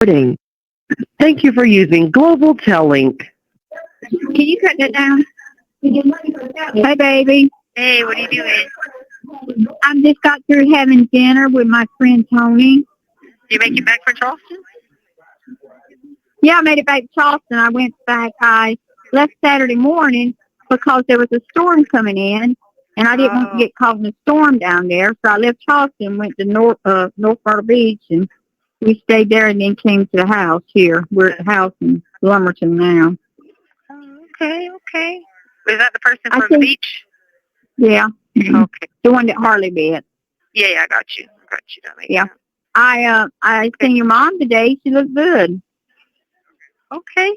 Recording. Thank you for using Global Link. Can you cut that down? Hey, baby. Hey, what are you doing? I just got through having dinner with my friend Tony. Did you make it back from Charleston? Yeah, I made it back to Charleston. I went back. I left Saturday morning because there was a storm coming in, and I didn't want to get caught in a storm down there. So I left Charleston, went to North Myrtle Beach, and we stayed there and then came to the house here. We're at the house in Lumberton now. Oh, okay. Is that the person from the beach? Yeah. Okay. The one that Harley met. Yeah, I got you. Yeah. I seen your mom today. She looked good. Okay.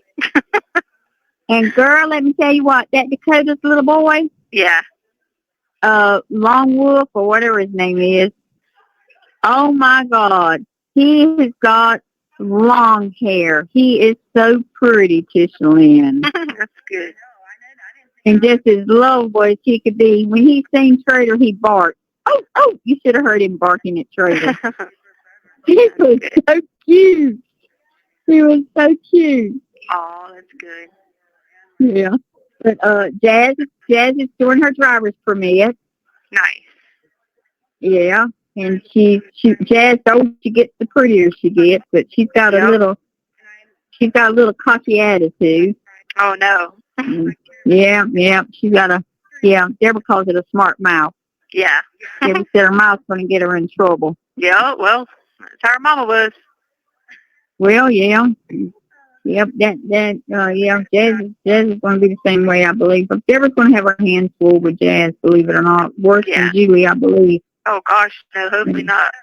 And girl, let me tell you what, that Dakota's little boy, Yeah. Long Wolf or whatever his name is. Oh my God. He has got long hair. He is so pretty, Tishalyn. That's good. And just as lovable as he could be. When he seen Trader, he barked. Oh, you should have heard him barking at Trader. He was so cute. He was so cute. Oh, that's good. Yeah. But Jazz is doing her driver's permit. Nice. Yeah. And Jazz, though she gets, the prettier she gets, but she's got a little cocky attitude. Oh no. Yeah. Deborah calls it a smart mouth. Yeah. Deborah said her mouth's going to get her in trouble. Yeah, well, that's how her mama was. Well, yeah. Yep, Jazz is going to be the same way, I believe. But Deborah's going to have her hands full with Jazz, believe it or not. Worse than Julie, I believe. Oh gosh, no, hopefully not.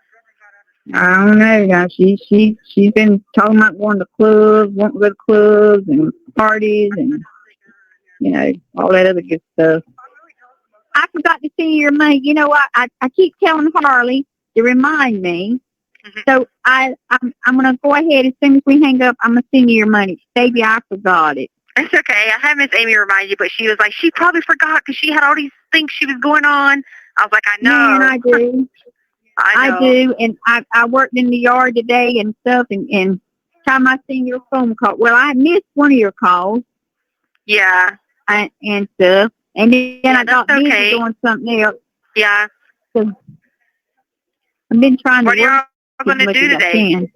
I don't know. Now she's been talking about going to clubs, wanting to go to clubs and parties and all that other good stuff. I forgot to send you your money. You know what? I keep telling Harley to remind me. Mm-hmm. So I'm gonna go ahead as soon as we hang up. I'm gonna send you your money, baby. I forgot it. It's okay. I had Miss Amy remind you, but she was like, she probably forgot because she had all these things she was going on. I was like, I know. Man, I do. I do, and I worked in the yard today and stuff, and time I seen your phone call. Well, I missed one of your calls. Yeah. And stuff, and then I got busy doing something else. Yeah. So I've been trying to work. What are y'all going to do today?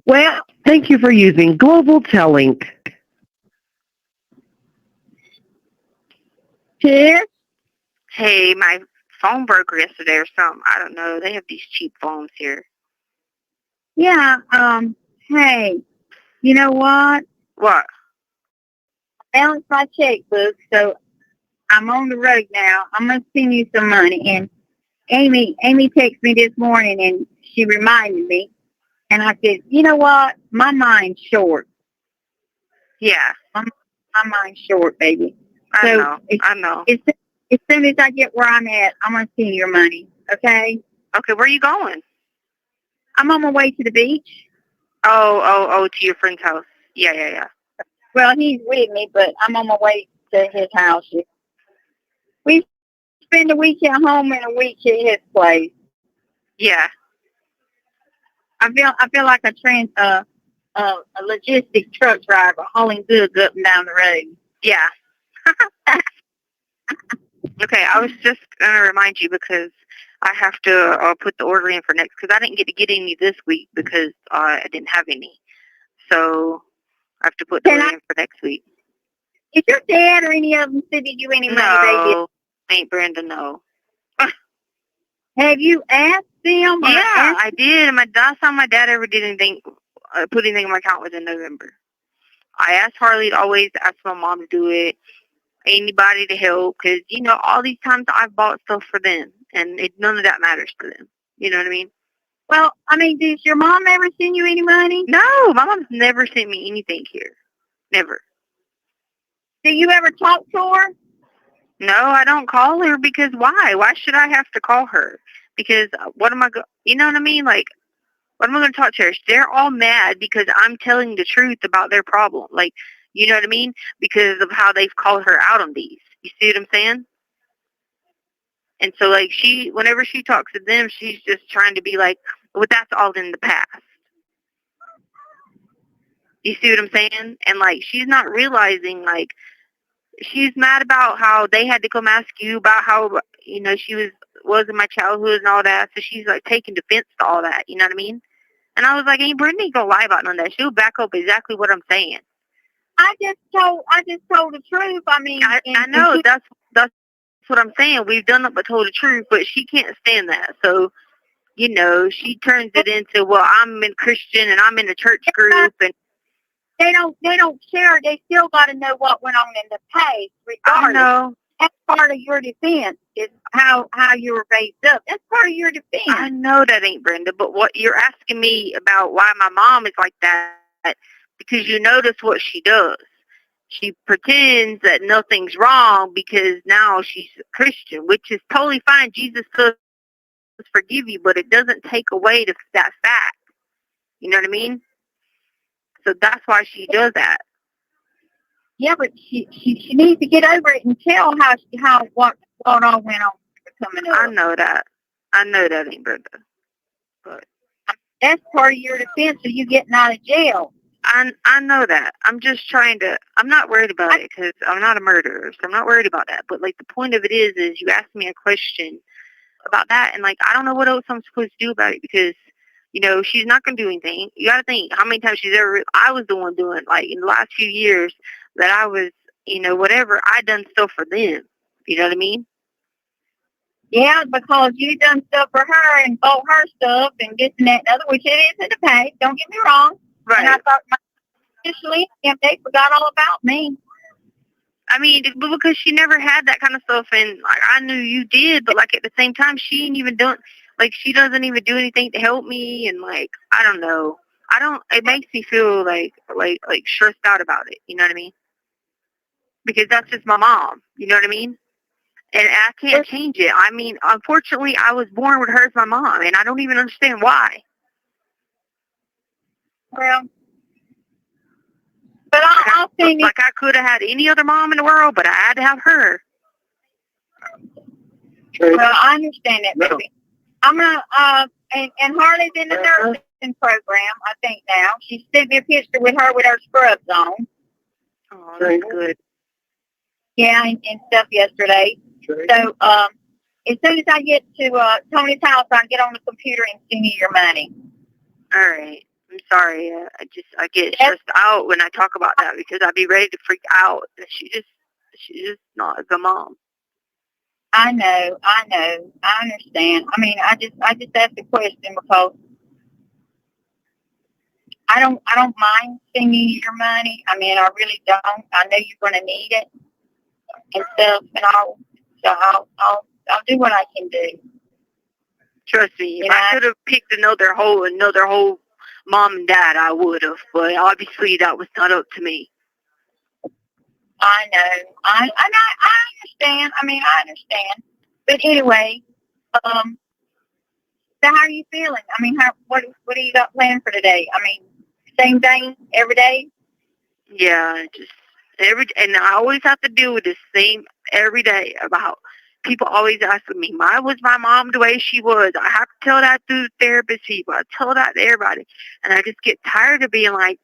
Well, thank you for using Global Link. Here. Hey, my phone broke yesterday or something. I don't know. They have these cheap phones here. Yeah. Hey, you know what? What? I balanced my checkbook, so I'm on the road now. I'm gonna send you some money. And Amy texted me this morning, and she reminded me. And I said, you know what? My mind's short. Yeah. My mind's short, baby. I know. As soon as I get where I'm at, I'm going to send you your money, okay? Okay, where are you going? I'm on my way to the beach. Oh, to your friend's house. Yeah. Well, he's with me, but I'm on my way to his house. We spend a week at home and a week at his place. Yeah. I feel like a logistic truck driver hauling goods up and down the road. Yeah. Okay, I was just going to remind you because I have to put the order in for next, because I didn't get any this week because I didn't have any. So I have to put the order in for next week. Is your dad or any of them sending you any money, baby? No, Ain't Brenda, no. Have you asked them? Yeah, I did. Last time my dad ever did anything, put anything in my account was in November. I asked Harley to always ask my mom to do it. Anybody to help, because all these times I've bought stuff for them, and none of that matters to them. You know what I mean? Well, I mean, does your mom ever send you any money? No, my mom's never sent me anything here. Never. Do you ever talk to her? No, I don't call her because why? Why should I have to call her? Because what am I you know what I mean? Like, what am I going to talk to her? They're all mad because I'm telling the truth about their problem. Like, you know what I mean? Because of how they've called her out on these. You see what I'm saying? And so, like, whenever she talks to them, she's just trying to be like, well, that's all in the past. You see what I'm saying? And, like, she's not realizing, like, she's mad about how they had to come ask you about how, she was in my childhood and all that. So she's, like, taking defense to all that. You know what I mean? And I was like, hey, Brittany ain't gonna lie about none of that. She'll back up exactly what I'm saying. I just told the truth. I mean, I know, that's what I'm saying. We've done it but told the truth, but she can't stand that. So, she turns it into, well, I'm in Christian and I'm in the church group, and they don't care. They still got to know what went on in the past, regardless. I know. That's part of your defense, is how you were raised up. That's part of your defense. I know that ain't Brenda, but what you're asking me about why my mom is like that, because you notice what she does. She pretends that nothing's wrong because now she's a Christian, which is totally fine. Jesus does forgive you, but it doesn't take away that fact. You know what I mean? So that's why she does that. Yeah, but she needs to get over it and tell what all went on coming up. I know that ain't Brenda. But that's part of your defense of you getting out of jail. I know that. I'm just trying to, I'm not worried about it because I'm not a murderer, so I'm not worried about that. But, like, the point of it is you asked me a question about that, and, like, I don't know what else I'm supposed to do about it because, she's not going to do anything. You got to think how many times I was the one doing, like, in the last few years that I was, whatever, I done stuff for them. You know what I mean? Yeah, because you done stuff for her and bought her stuff and this and that and other, which it is in the past. Don't get me wrong. Right. And I thought, initially, if they forgot all about me. I mean, because she never had that kind of stuff, and, like, I knew you did, but, like, at the same time, she ain't even done, like, she doesn't even do anything to help me, and, like, I don't know. It makes me feel like stressed out about it, you know what I mean? Because that's just my mom, you know what I mean? And I can't change it. I mean, unfortunately, I was born with her as my mom, and I don't even understand why. Well, but I'll think like I could have had any other mom in the world, but I had to have her. Well, I understand that, baby. I'm gonna and Harley's in the nursing program, I think now. She sent me a picture with her scrubs on. Oh, that's good. Yeah, and stuff yesterday. So as soon as I get to Tony's house, I'll get on the computer and send you your money. All right. I'm sorry. I get stressed out when I talk about that because I'd be ready to freak out. She's just not a good mom. I know. I understand. I mean, I just asked the question because I don't mind sending you your money. I mean, I really don't. I know you're going to need it and stuff, and I'll do what I can do. Trust me, if I could have picked another whole mom and dad, I would have. But obviously, that was not up to me. I know. I understand. I mean, I understand. But anyway, so how are you feeling? I mean, what do you got planned for today? I mean, same thing every day? Yeah, just and I always have to deal with the same every day about people always asking me, why was my mom the way she was? I have to tell that to therapist people. I tell that to everybody. And I just get tired of being like,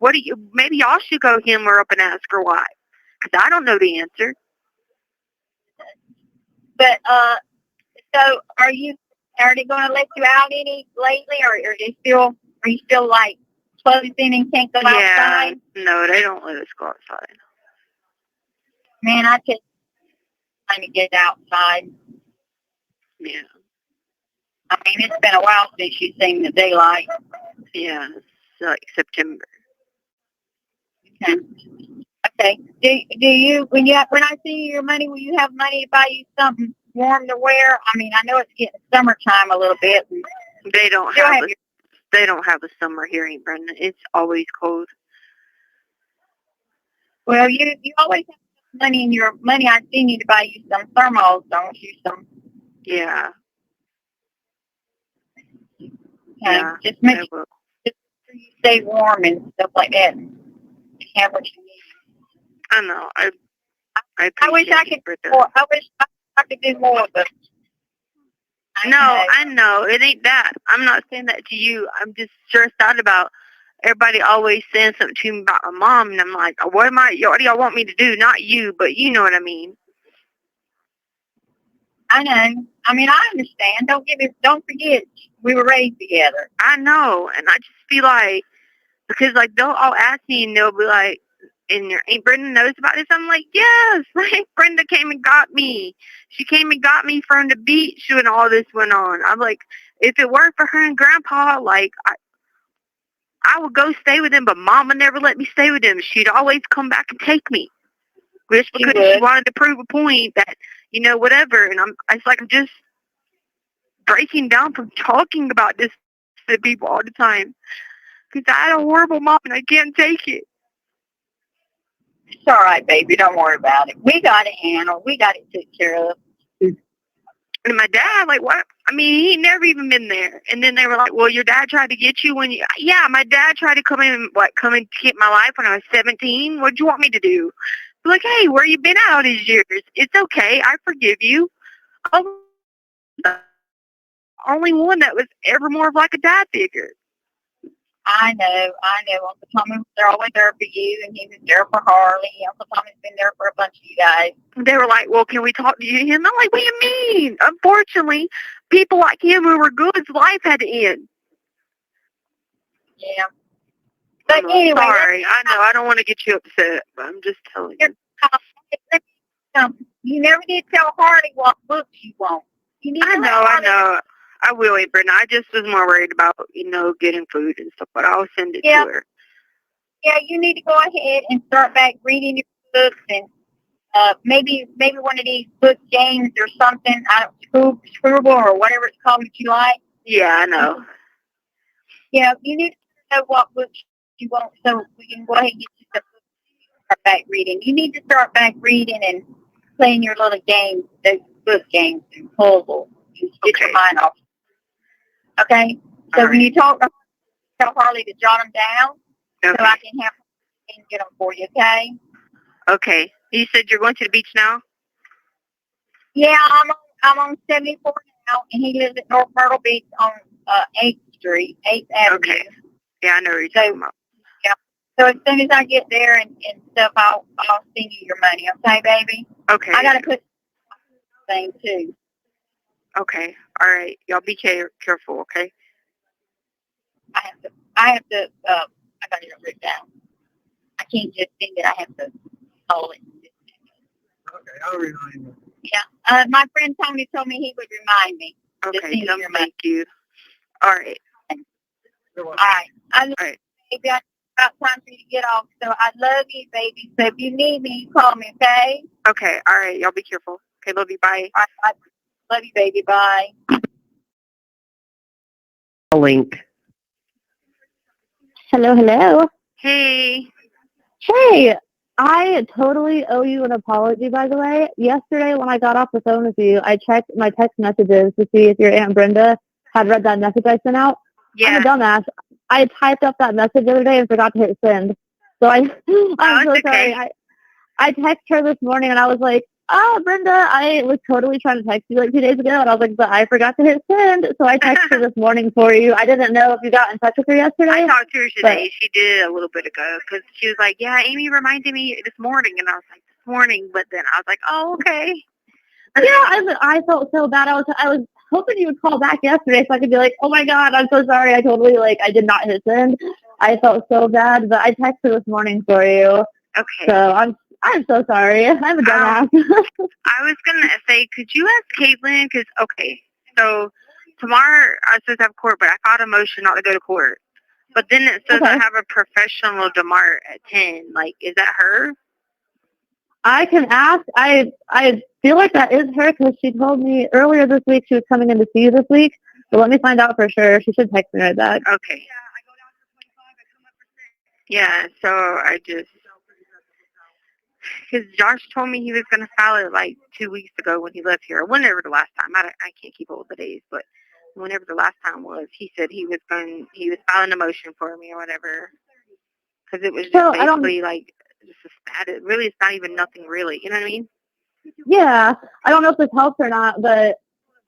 maybe y'all should go him her up and ask her why. Because I don't know the answer. But, so are they going to let you out any lately? Or are you still like closed in and can't go outside? No, they don't let us go outside. Man, I just trying to get outside. Yeah. I mean, it's been a while since you've seen the daylight. Yeah, it's like September. Okay. Do you when I see your money, will you have money to buy you something warm to wear? I mean, I know it's getting summertime a little bit. They don't have a summer here in Brandon. It's always cold. Well, you always have money in your money. I still need to buy you some thermals, don't you? Yeah. Okay. Yeah. Just make sure you stay warm and stuff like that. And have what you need. I know. I wish I could do more. I wish I could do more, but I know. It ain't that. I'm not saying that to you. I'm just stressed out about everybody always saying something to me about my mom, and I'm like, what do y'all want me to do? Not you, but you know what I mean. I know. I mean, I understand. Don't forget, we were raised together. I know, and I just feel like, because like they'll all ask me, and they'll be like, and your Aunt Brenda knows about this. I'm like, yes, like Brenda came and got me. She came and got me from the beach when all this went on. I'm like, if it weren't for her and Grandpa, like I would go stay with him, but Mama never let me stay with him. She'd always come back and take me, just because she wanted to prove a point that, you know, whatever. And it's like I'm just breaking down from talking about this to people all the time, because I had a horrible mom and I can't take it. It's all right, baby. Don't worry about it. We got it handled. We got it taken care of. And my dad, like, what? I mean, he never even been there. And then they were like, well, your dad tried to get you when you... Yeah, my dad tried to come and get my life when I was 17. What'd you want me to do? I'm like, hey, where you been out all these years? It's okay. I forgive you. I'm the only one that was ever more of like a dad figure. I know. Uncle Tommy was always there for you, and he was there for Harley. Uncle Tommy's been there for a bunch of you guys. They were like, well, can we talk to you? And I'm like, what do you mean? Unfortunately, people like him who were good, life had to end. Yeah. But anyway, sorry, I know I don't want to get you upset, but I'm just telling you. You never did tell Harley what books you want. I know. I will, Brenda. I just was more worried about, you know, getting food and stuff, but I'll send it to her. Yeah, you need to go ahead and start back reading your books, and maybe one of these book games or something. Scribble or whatever it's called that you like. Yeah, I know. Yeah, you need to know what books you want, so we can go ahead and get you some books and start back reading. You need to start back reading and playing your little games, those book games and puzzles. Get your mind off. Okay? So when you tell Harley to jot them down, so I can have and get them for you, okay? Okay. You said you're going to the beach now? Yeah, I'm on 74 now, and he lives at North Myrtle Beach on 8th Street, 8th Avenue. Okay. Yeah, I know what you're talking about. Yeah. So as soon as I get there and stuff, I'll send you your money, okay, baby? Okay. I gotta put thing too. Okay. All right. Y'all be careful, okay? I have to. I gotta get it down. I can't just think that I have to call it. Okay, I'll remind you. Yeah. My friend Tony told me he would remind me. Okay, thank you. All right. All right. Baby, it's about time for you to get off. So I love you, baby. So if you need me, you call me, okay? Okay. All right. Y'all be careful. Okay, love you. Bye. All right. Love you, baby. Bye. Link. Hello. Hey. Hey, I totally owe you an apology, by the way. Yesterday when I got off the phone with you, I checked my text messages to see if your Aunt Brenda had read that message I sent out. Yeah. I'm a dumbass. I typed up that message the other day and forgot to hit send. So I'm so sorry. I texted her this morning and I was like, Brenda, I was totally trying to text you like 2 days ago, and I was like, but I forgot to hit send. So I texted her this morning for you. I didn't know if you got in touch with her yesterday. I talked to her today. She did a little bit ago, because she was like, yeah, Amy reminded me this morning. And I was like, this morning? But then I was like, oh, okay. Yeah, I felt so bad. I was hoping you would call back yesterday so I could be like, oh my God, I'm so sorry. I totally, I did not hit send. I felt so bad, but I texted this morning for you. Okay. So I'm so sorry. I'm a dumbass. I was going to say, could you ask Caitlin? Because, okay, so tomorrow I was supposed to have court, but I filed a motion not to go to court. But then it says I have a professional DeMart at 10. Like, is that her? I can ask. I feel like that is her because she told me earlier this week she was coming in to see you this week. So let me find out for sure. She should text me right back. Okay. Yeah, so I just... Because Josh told me he was going to file it like 2 weeks ago when he left here, or whenever the last time. I can't keep up with the days, but whenever the last time was, he said he was filing a motion for me or whatever. Because it was just basically like just a status. Really, it's not even nothing really. You know what I mean? Yeah, I don't know if this helps or not, but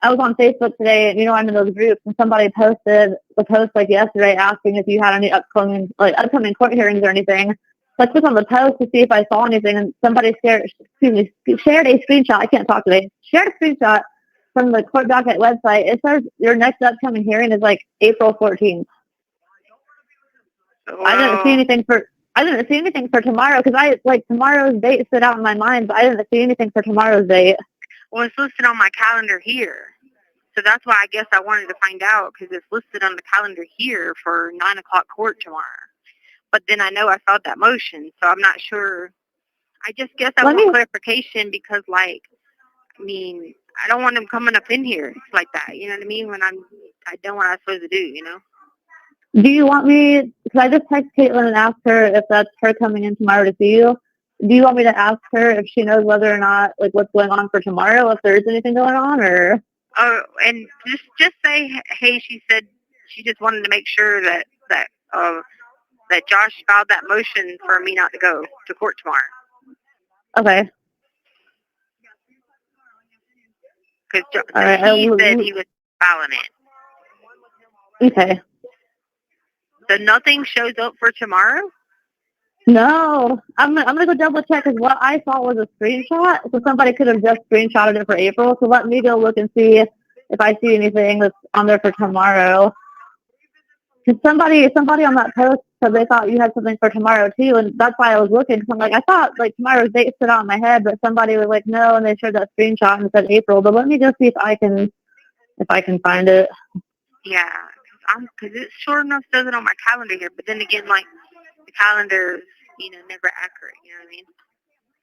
I was on Facebook today, and I'm in those groups, and somebody posted the post like yesterday asking if you had any upcoming court hearings or anything. So I clicked on the post to see if I saw anything, and somebody shared a screenshot. I can't talk today. Shared a screenshot from the court docket website. It says your next upcoming hearing is like April 14th. Well, I didn't see anything for tomorrow because tomorrow's date stood out in my mind, but I didn't see anything for tomorrow's date. Well, it's listed on my calendar here. So that's why I guess I wanted to find out, because it's listed on the calendar here for 9 o'clock court tomorrow. But then I know I filed that motion, so I'm not sure. I just guess I want clarification because, I don't want them coming up in here like that. You know what I mean? When I don't what I'm supposed to do, Do you want me, because I just texted Caitlin and asked her if that's her coming in tomorrow to see you. Do you want me to ask her if she knows whether or not, what's going on for tomorrow, if there is anything going on, or? Oh, and just say, hey, she said she just wanted to make sure that Josh filed that motion for me not to go to court tomorrow. Okay. Because he said he was filing it. Okay. So nothing shows up for tomorrow? No, I'm gonna go double check because what I saw was a screenshot, so somebody could have just screenshotted it for April. So let me go look and see if I see anything that's on there for tomorrow. Because somebody on that post said they thought you had something for tomorrow too, and that's why I was looking. Cause I'm like, I thought tomorrow's date stood out in my head, but somebody was like, no, and they showed that screenshot and said April. But let me go see if I can find it. Yeah, because it sure enough says it on my calendar here. But then again, the calendar's never accurate. You know what I mean?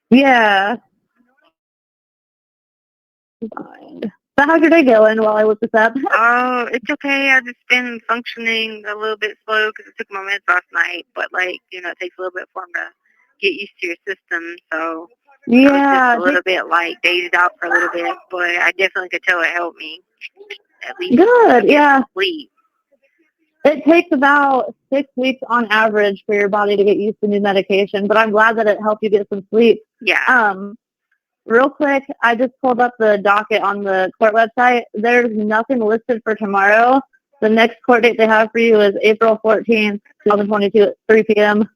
Yeah. So how's your day going while I look this up? Oh, it's okay. I've just been functioning a little bit slow because I took my meds last night. But it takes a little bit for them to get used to your system. So yeah, I was just a little bit dazed out for a little bit. But I definitely could tell it helped me. At least good. Yeah. Sleep. It takes about 6 weeks on average for your body to get used to new medication, but I'm glad that it helped you get some sleep. Yeah. Real quick, I just pulled up the docket on the court website. There's nothing listed for tomorrow. The next court date they have for you is April 14th, 2022 at 3 p.m.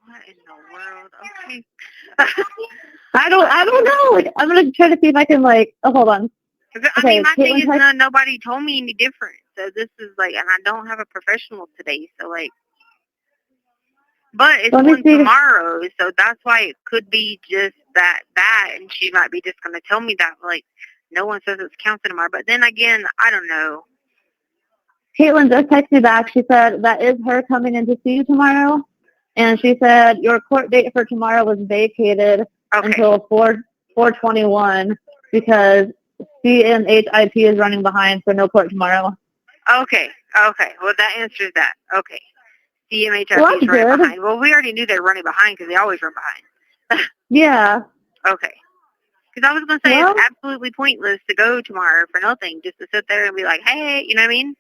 What in the world? Okay. I don't know. I'm going to try to see if I can, hold on. My thing is nobody told me any different. So this is and I don't have a professional today. So but it's one tomorrow. So that's why it could be just that. And she might be just going to tell me that no one says it's counting tomorrow. But then again, I don't know. Caitlin just texted me back. She said that is her coming in to see you tomorrow. And she said your court date for tomorrow was vacated until 4/21 because CNHIP is running behind, so no court tomorrow. Okay. Well, that answers that. Okay. CNHIP is running behind. Well, we already knew they were running behind because they always run behind. Yeah. Okay. Because I was going to say it's absolutely pointless to go tomorrow for nothing, just to sit there and be like, hey, you know what I mean?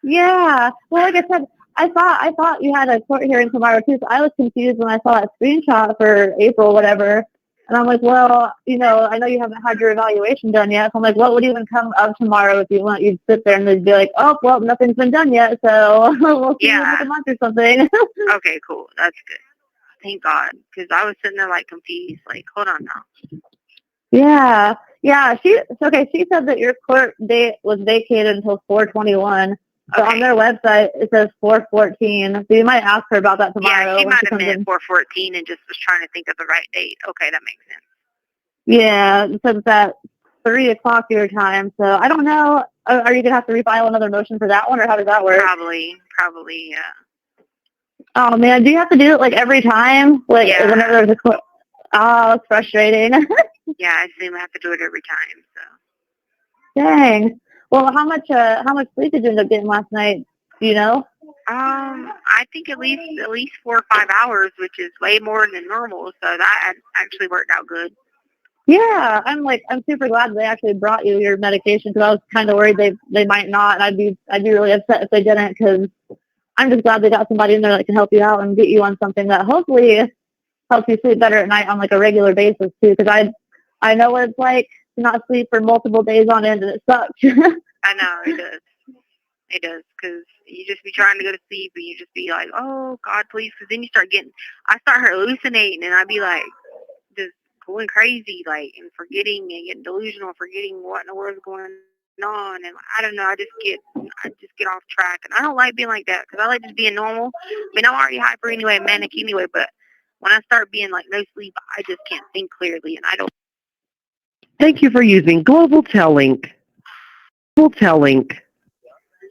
Yeah. Well, like I said, I thought you had a court hearing tomorrow too, so I was confused when I saw that screenshot for April, whatever. And I'm like, well, I know you haven't had your evaluation done yet. So I'm like, what would even come of tomorrow if you want? You'd sit there and they'd be like, oh, well, nothing's been done yet, so we'll see you in a month or something. Okay, cool. That's good. Thank God, because I was sitting there confused. Hold on now. Yeah. She said that your court date was vacated until 4/21. So on their website, it says 4/14. So you might ask her about that tomorrow. Yeah, she might have meant 4/14 and just was trying to think of the right date. Okay, that makes sense. Yeah, it says that 3 o'clock your time. So I don't know. Are you going to have to refile another motion for that one, or how does that work? Probably, yeah. Oh, man. Do you have to do it, every time? Whenever there's a court? Oh, it's frustrating. Yeah, I seem to have to do it every time, so. Dang. Well, how much sleep did you end up getting last night? Do you know? I think at least 4 or 5 hours, which is way more than normal. So that actually worked out good. Yeah, I'm super glad they actually brought you your medication because I was kind of worried they might not. And I'd be really upset if they didn't because I'm just glad they got somebody in there that can help you out and get you on something that hopefully helps you sleep better at night on a regular basis too. Because I know what it's like to not sleep for multiple days on end, and it sucks. I know, it does. It does, because you just be trying to go to sleep, and you just be like, oh, God, please, because then I start hallucinating, and I be like, just going crazy, like, and forgetting and getting delusional, forgetting what in the world's going on, and I don't know, I just get off track, and I don't like being like that, because I like just being normal. I mean, I'm already hyper anyway, manic anyway, but when I start being like no sleep, I just can't think clearly, and I don't. Thank you for using Global Telling. Global Telling.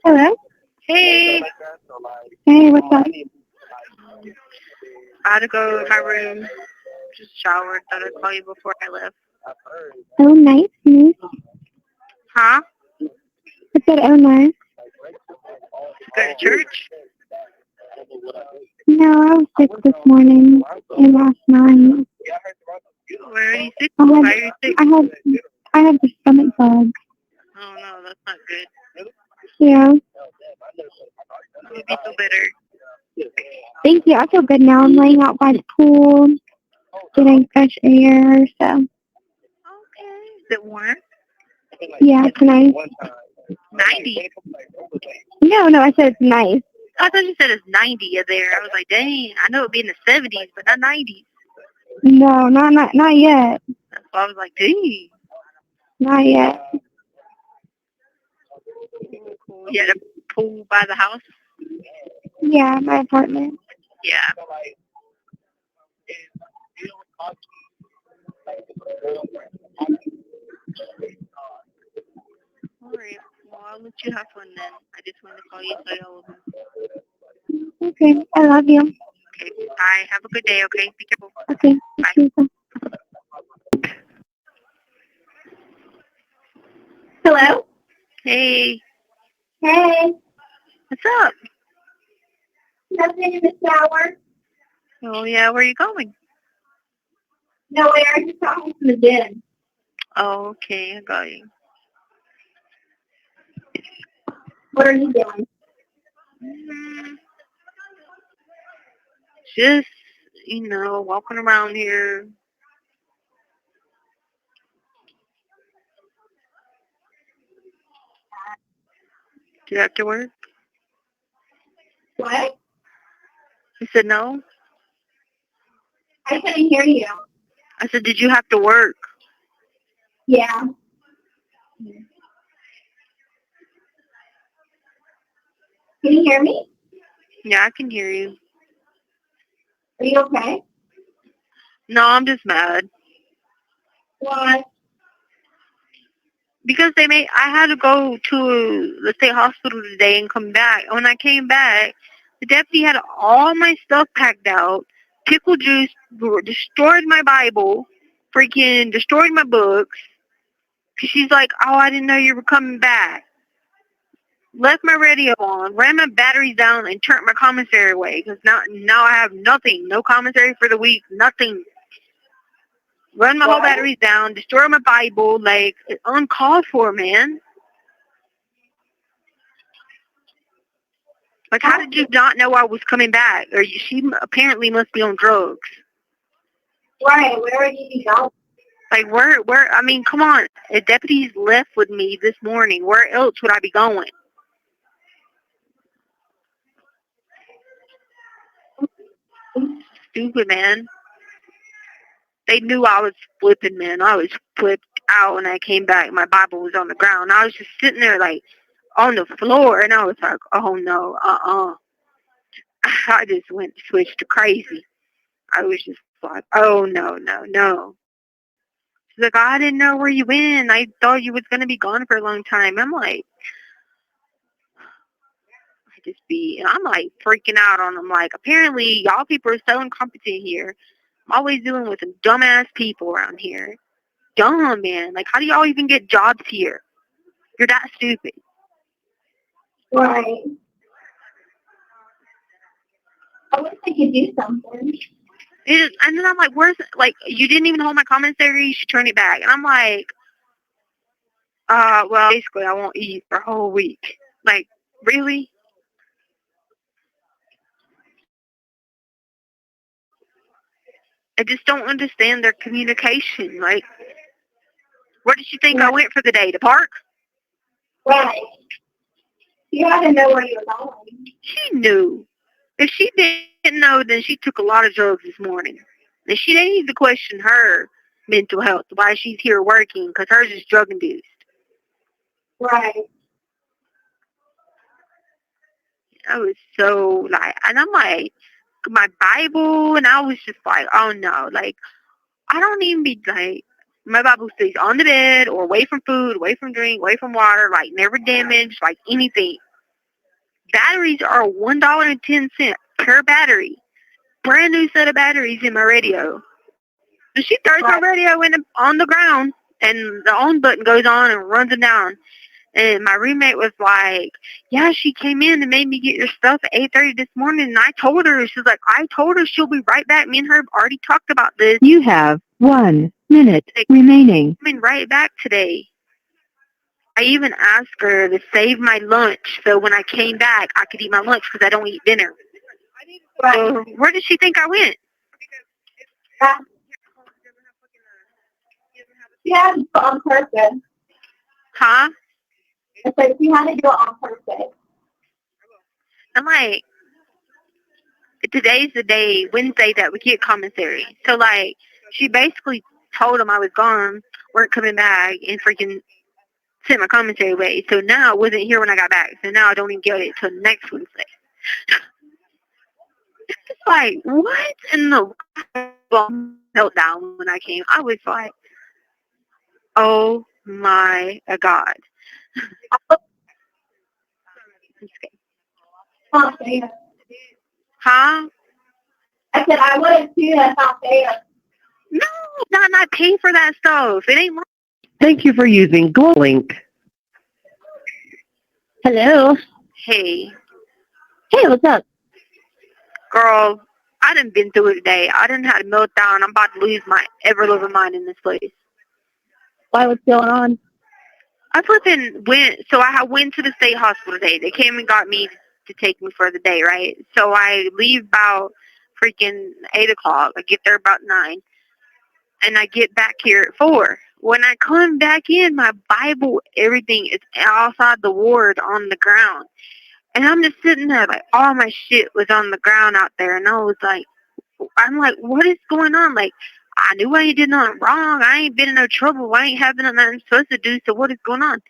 Hello? Hey, Hey, what's up? I had to go in my room, just showered, thought I'd call you before I left. Oh, nice. Huh? I said, oh, nice. Go to church? No, I was sick this morning and last night. Where are you sick? I Why had, are you sick? I had the stomach bug. Oh no, that's not good. Yeah. I hope you feel better. Thank you. I feel good now. I'm laying out by the pool, getting fresh air. So, Okay. Is it warm? yeah, it's nice. 90. No, I said it's nice. I thought you said it's 90 there. I was like, dang, I know it'd be in the 70s, but not 90s. No, not yet. That's why I was like, dang. Not yet. Cool. You had a pool by the house? Yeah, my apartment. Yeah. Alright. Well, I'll let you have fun then. I just wanted to call you and tell you all of them. Okay, I love you. Okay. Bye. Have a good day, okay? Be careful. Okay. Bye. Hello? Hey. Hey. What's up? Nothing in the shower. Oh, yeah. Where are you going? Nowhere. I just got home from the gym. Oh, okay. I got you. What are you doing? Just, walking around here. Do you have to work? What? I said no. I couldn't hear you. I said, did you have to work? Yeah. Can you hear me? Yeah, I can hear you. Are you okay? No, I'm just mad. Why? Because I had to go to the state hospital today and come back. When I came back, the deputy had all my stuff packed out. Pickle juice destroyed my Bible. Freaking destroyed my books. She's like, oh, I didn't know you were coming back. Left my radio on, ran my batteries down, and turned my commissary away. Because now I have nothing. No commissary for the week. Nothing. Run my whole batteries down. Destroy my Bible. Like, it's uncalled for, man. Like, how did you not know I was coming back? She apparently must be on drugs. Right. Where are you going? Like, I mean, come on. A deputy's left with me this morning. Where else would I be going? Stupid, man. They knew I was flipping, man. I was flipped out when I came back. My Bible was on the ground. I was just sitting there, like, on the floor, and I was like, oh, no, I just switched to crazy. I was just like, oh, no, no, no. She's like, I didn't know where you went. I thought you was going to be gone for a long time. I'm like, and I'm like freaking out on them. Like, apparently, y'all people are so incompetent here. I'm always dealing with some dumbass people around here. Dumb, man. Like, how do y'all even get jobs here? You're that stupid. Right. I wish I could do something. And then I'm like, you didn't even hold my commissary. You should turn it back. And I'm like, well, basically, I won't eat for a whole week. Like, really? I just don't understand their communication. Like, Where did she think I went for the day? The park? Right. You had to know where you were going. She knew. If she didn't know, then she took a lot of drugs this morning. And they need to question her mental health, why she's here working, because hers is drug-induced. Right. I was so, like, and I'm like, my Bible, and I was just like, oh no, like, I don't even be, like, my Bible says on the bed, or away from food, away from drink, away from water, like, never damaged, like, anything. Batteries are $1.10 per battery. Brand new set of batteries in my radio. So she throws my radio on the ground, and the on button goes on and runs it down. And my roommate was like, yeah, she came in and made me get your stuff at 8:30 this morning. And I told her, she's like, I told her she'll be right back. Me and her already talked about this. You have 1 minute remaining. Coming right back today. I even asked her to save my lunch so when I came back, I could eat my lunch because I don't eat dinner. So where did she think I went? She had to do it on purpose. Huh? It's like she had to do it on purpose. I'm like, today's the day, Wednesday, that we get commissary. So, like, she basically told him I was gone, weren't coming back, and freaking sent my commissary away. So now I wasn't here when I got back. So now I don't even get it till next Wednesday. It's like, what in the meltdown when I came? I was like, oh my God. Huh? I said, I wouldn't do that. Not fair. No, not pay for that stuff. It ain't like. Thank you for using Global Link. Hello. Hey. Hey, what's up? Girl, I done been through it today. I done had a meltdown. I'm about to lose my ever-loving mind in this place. Why, what's going on? I went to the state hospital today. They came and got me to take me for the day, right? So I leave about freaking 8 o'clock. I get there about 9. And I get back here at 4. When I come back in, my Bible, everything is outside the ward on the ground. And I'm just sitting there, like, all my shit was on the ground out there. And I was like, I'm like, what is going on? Like, I knew I did nothing wrong. I ain't been in no trouble. I ain't having nothing I'm supposed to do. So what is going on?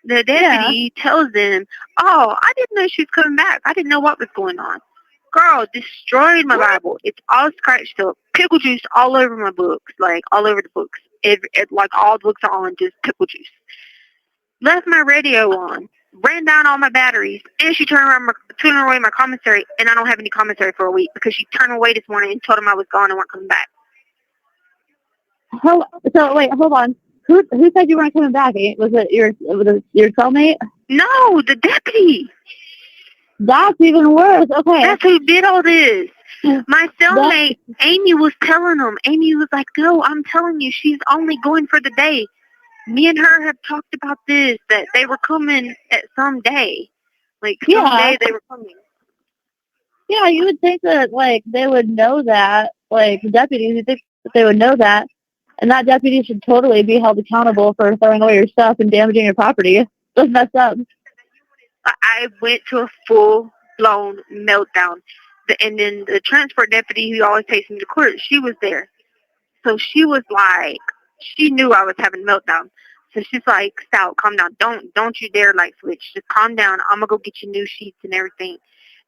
The deputy tells them, oh, I didn't know she was coming back. I didn't know what was going on. Girl, destroyed my Bible. It's all scratched up. Pickle juice all over my books, like all over the books. Like all the books are on just pickle juice. Left my radio on. Ran down all my batteries, and she turned away my commissary, and I don't have any commissary for a week because she turned away this morning and told him I was gone and weren't coming back. So wait, hold on. Who said you weren't coming back? Was it your cellmate? No, the deputy. That's even worse. Okay. That's who did all this. My cellmate, Amy, was telling them. Amy was like, no, I'm telling you, she's only going for the day. Me and her have talked about this, that they were coming at some day. Like, someday they were coming. Yeah, you would think that, like, they would know that. Like, deputies, you'd think that they would know that. And that deputy should totally be held accountable for throwing away your stuff and damaging your property. That's messed up. I went to a full-blown meltdown. And then the transport deputy who always takes me to court, she was there. So she was like, she knew I was having a meltdown. So she's like, Stout, calm down. Don't you dare light switch. Just calm down. I'm going to go get you new sheets and everything.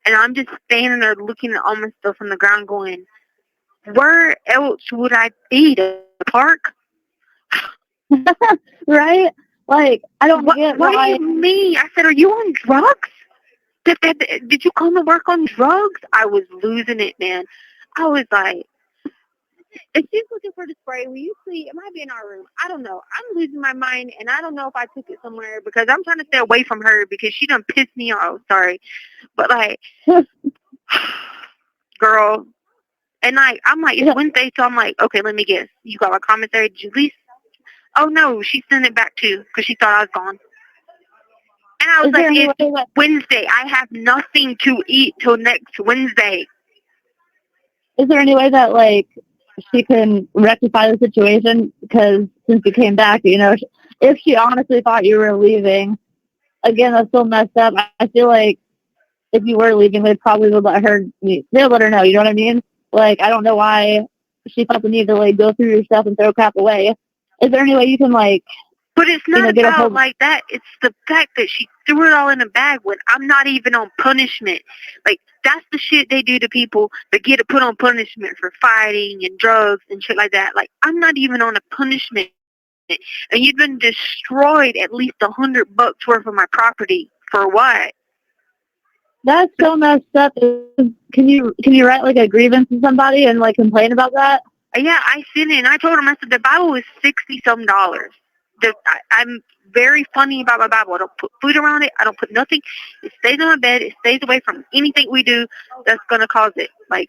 And I'm just standing there looking at all my stuff on the ground going, where else would I be? The park? Right? Like, I don't get what do you mean? I said, are you on drugs? Did you come to work on drugs? I was losing it, man. I was like, if she's looking for the spray, will you see? It might be in our room. I don't know. I'm losing my mind, and I don't know if I took it somewhere because I'm trying to stay away from her because she done pissed me off. Sorry. But, like, girl. And, like, I'm like, it's Wednesday, so I'm like, okay, let me guess. You got my commissary? Did you lease? Oh, no, she sent it back, too, because she thought I was gone. And I was like, it's Wednesday. I have nothing to eat till next Wednesday. Is there any way that, like, she can rectify the situation? Because since you came back, you know, if she honestly thought you were leaving, again, that's still messed up. I feel like if you were leaving, they probably would let her, they would let her know, you know what I mean? Like, I don't know why she felt the need to, like, go through your stuff and throw crap away. Is there any way you can, like, but it's not get a about hold like that. It's the fact that she threw it all in a bag when I'm not even on punishment. Like, that's the shit they do to people that get put on punishment for fighting and drugs and shit like that. Like, I'm not even on a punishment. And you've been destroyed at least $100 worth of my property. For what? That's so messed up. Can you write, like, a grievance to somebody and, like, complain about that? Yeah, I sent it, and I told him, I said, the Bible is $60-some. I'm very funny about my Bible. I don't put food around it. I don't put nothing. It stays on my bed. It stays away from anything we do that's going to cause it. Like,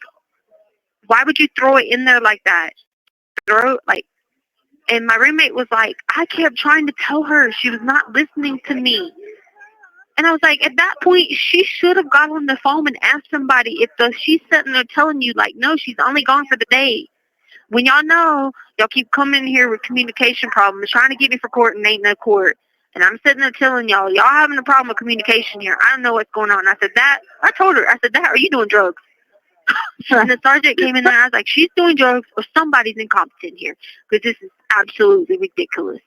why would you throw it in there like that? And my roommate was like, I kept trying to tell her. She was not listening to me. And I was like, at that point, she should have got on the phone and asked somebody she's sitting there telling you, like, no, she's only gone for the day. When y'all know, y'all keep coming in here with communication problems, trying to get me for court and ain't no court. And I'm sitting there telling y'all having a problem with communication here. I don't know what's going on. I told her, are you doing drugs? And the sergeant came in there, I was like, she's doing drugs or somebody's incompetent here. Because this is absolutely ridiculous.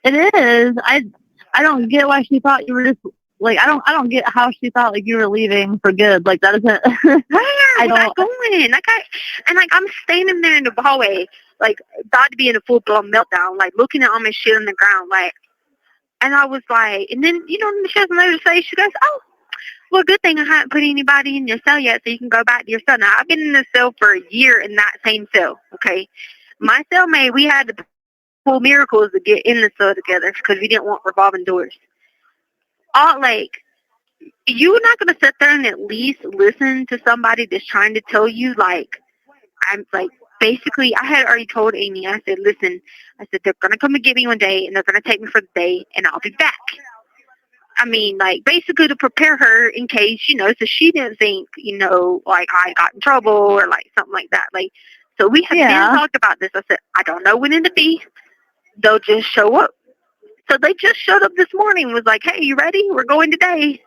It is. I don't get why she thought you were just, like, I don't get how she thought, like, you were leaving for good. Like, that isn't... Where was I going? I'm standing there in the hallway, like, about to be in a full-blown meltdown, like, looking at all my shit on the ground, like, and I was like, and then, you know, Michelle's later say, she goes, oh, well, good thing I haven't put anybody in your cell yet, so you can go back to your cell. Now, I've been in the cell for a year in that same cell, okay? My cellmate, we had to pull miracles to get in the cell together because we didn't want revolving doors. You're not going to sit there and at least listen to somebody that's trying to tell you, like, I'm like, basically, I had already told Amy, I said, listen, I said, they're going to come and get me one day, and they're going to take me for the day, and I'll be back. I mean, like, basically to prepare her in case, you know, so she didn't think, you know, like, I got in trouble or, like, something like that. Like, so we have been talked about this. I said, I don't know when it'll be. They'll just show up. So they just showed up this morning, was like, hey, you ready? We're going today.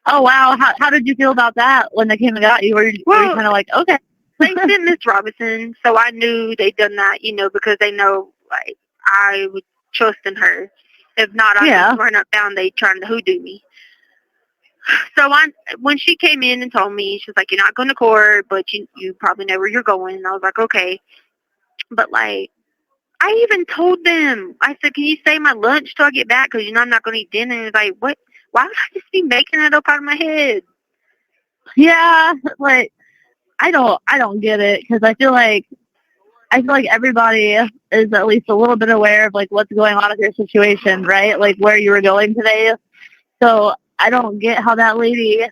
Oh, wow. How did you feel about that when they came and got you? Were you kind of like, okay. They sent Miss Robinson, so I knew they'd done that, you know, because they know, like, I would trust in her. If not, I'd just run up down, they trying to hoodoo me. So when she came in and told me, she was like, you're not going to court, but you probably know where you're going. And I was like, okay. But, like, I even told them, I said, can you save my lunch till I get back? Because, you know, I'm not going to eat dinner. And like, what? Why would I just be making it up out of my head? Yeah, like, I don't get it, because I feel like everybody is at least a little bit aware of, like, what's going on with your situation, right? Like, where you were going today. So I don't get how that lady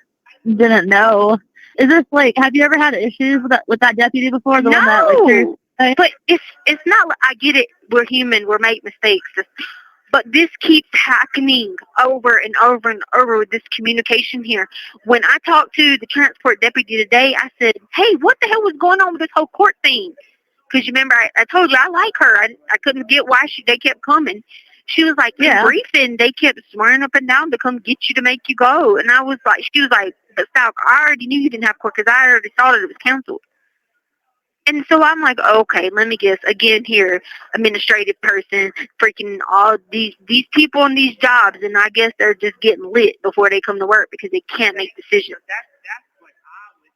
didn't know. Is this, like, have you ever had issues with that deputy before? The No, one that, like, but it's not. I get it. We're human. We're make mistakes. But this keeps happening over and over and over with this communication here. When I talked to the transport deputy today, I said, hey, what the hell was going on with this whole court thing? Because you remember, I told you I like her. I couldn't get why they kept coming. She was like, in briefing, they kept swearing up and down to come get you to make you go. And I was like, she was like, but Stauch, I already knew you didn't have court because I already saw that it was canceled. And so I'm like, okay, let me guess. Again here, administrative person, freaking all these people in these jobs, and I guess they're just getting lit before they come to work because they can't make decisions.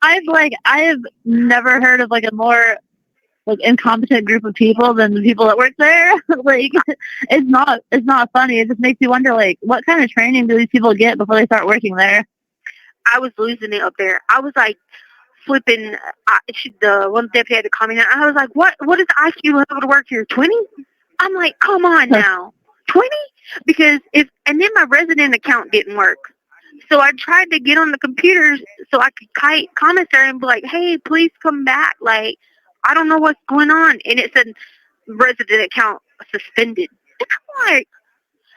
I've never heard of, like, a more, like, incompetent group of people than the people that work there. Like, it's not funny. It just makes you wonder, like, what kind of training do these people get before they start working there? I was losing it up there. I was like, flipping, the one deputy had to call me out. I was like, what is the IQ level to work here? 20? I'm like, come on now. 20? Because and then my resident account didn't work. So I tried to get on the computers so I could comment there and be like, hey, please come back. Like, I don't know what's going on. And it said resident account suspended. And I'm like,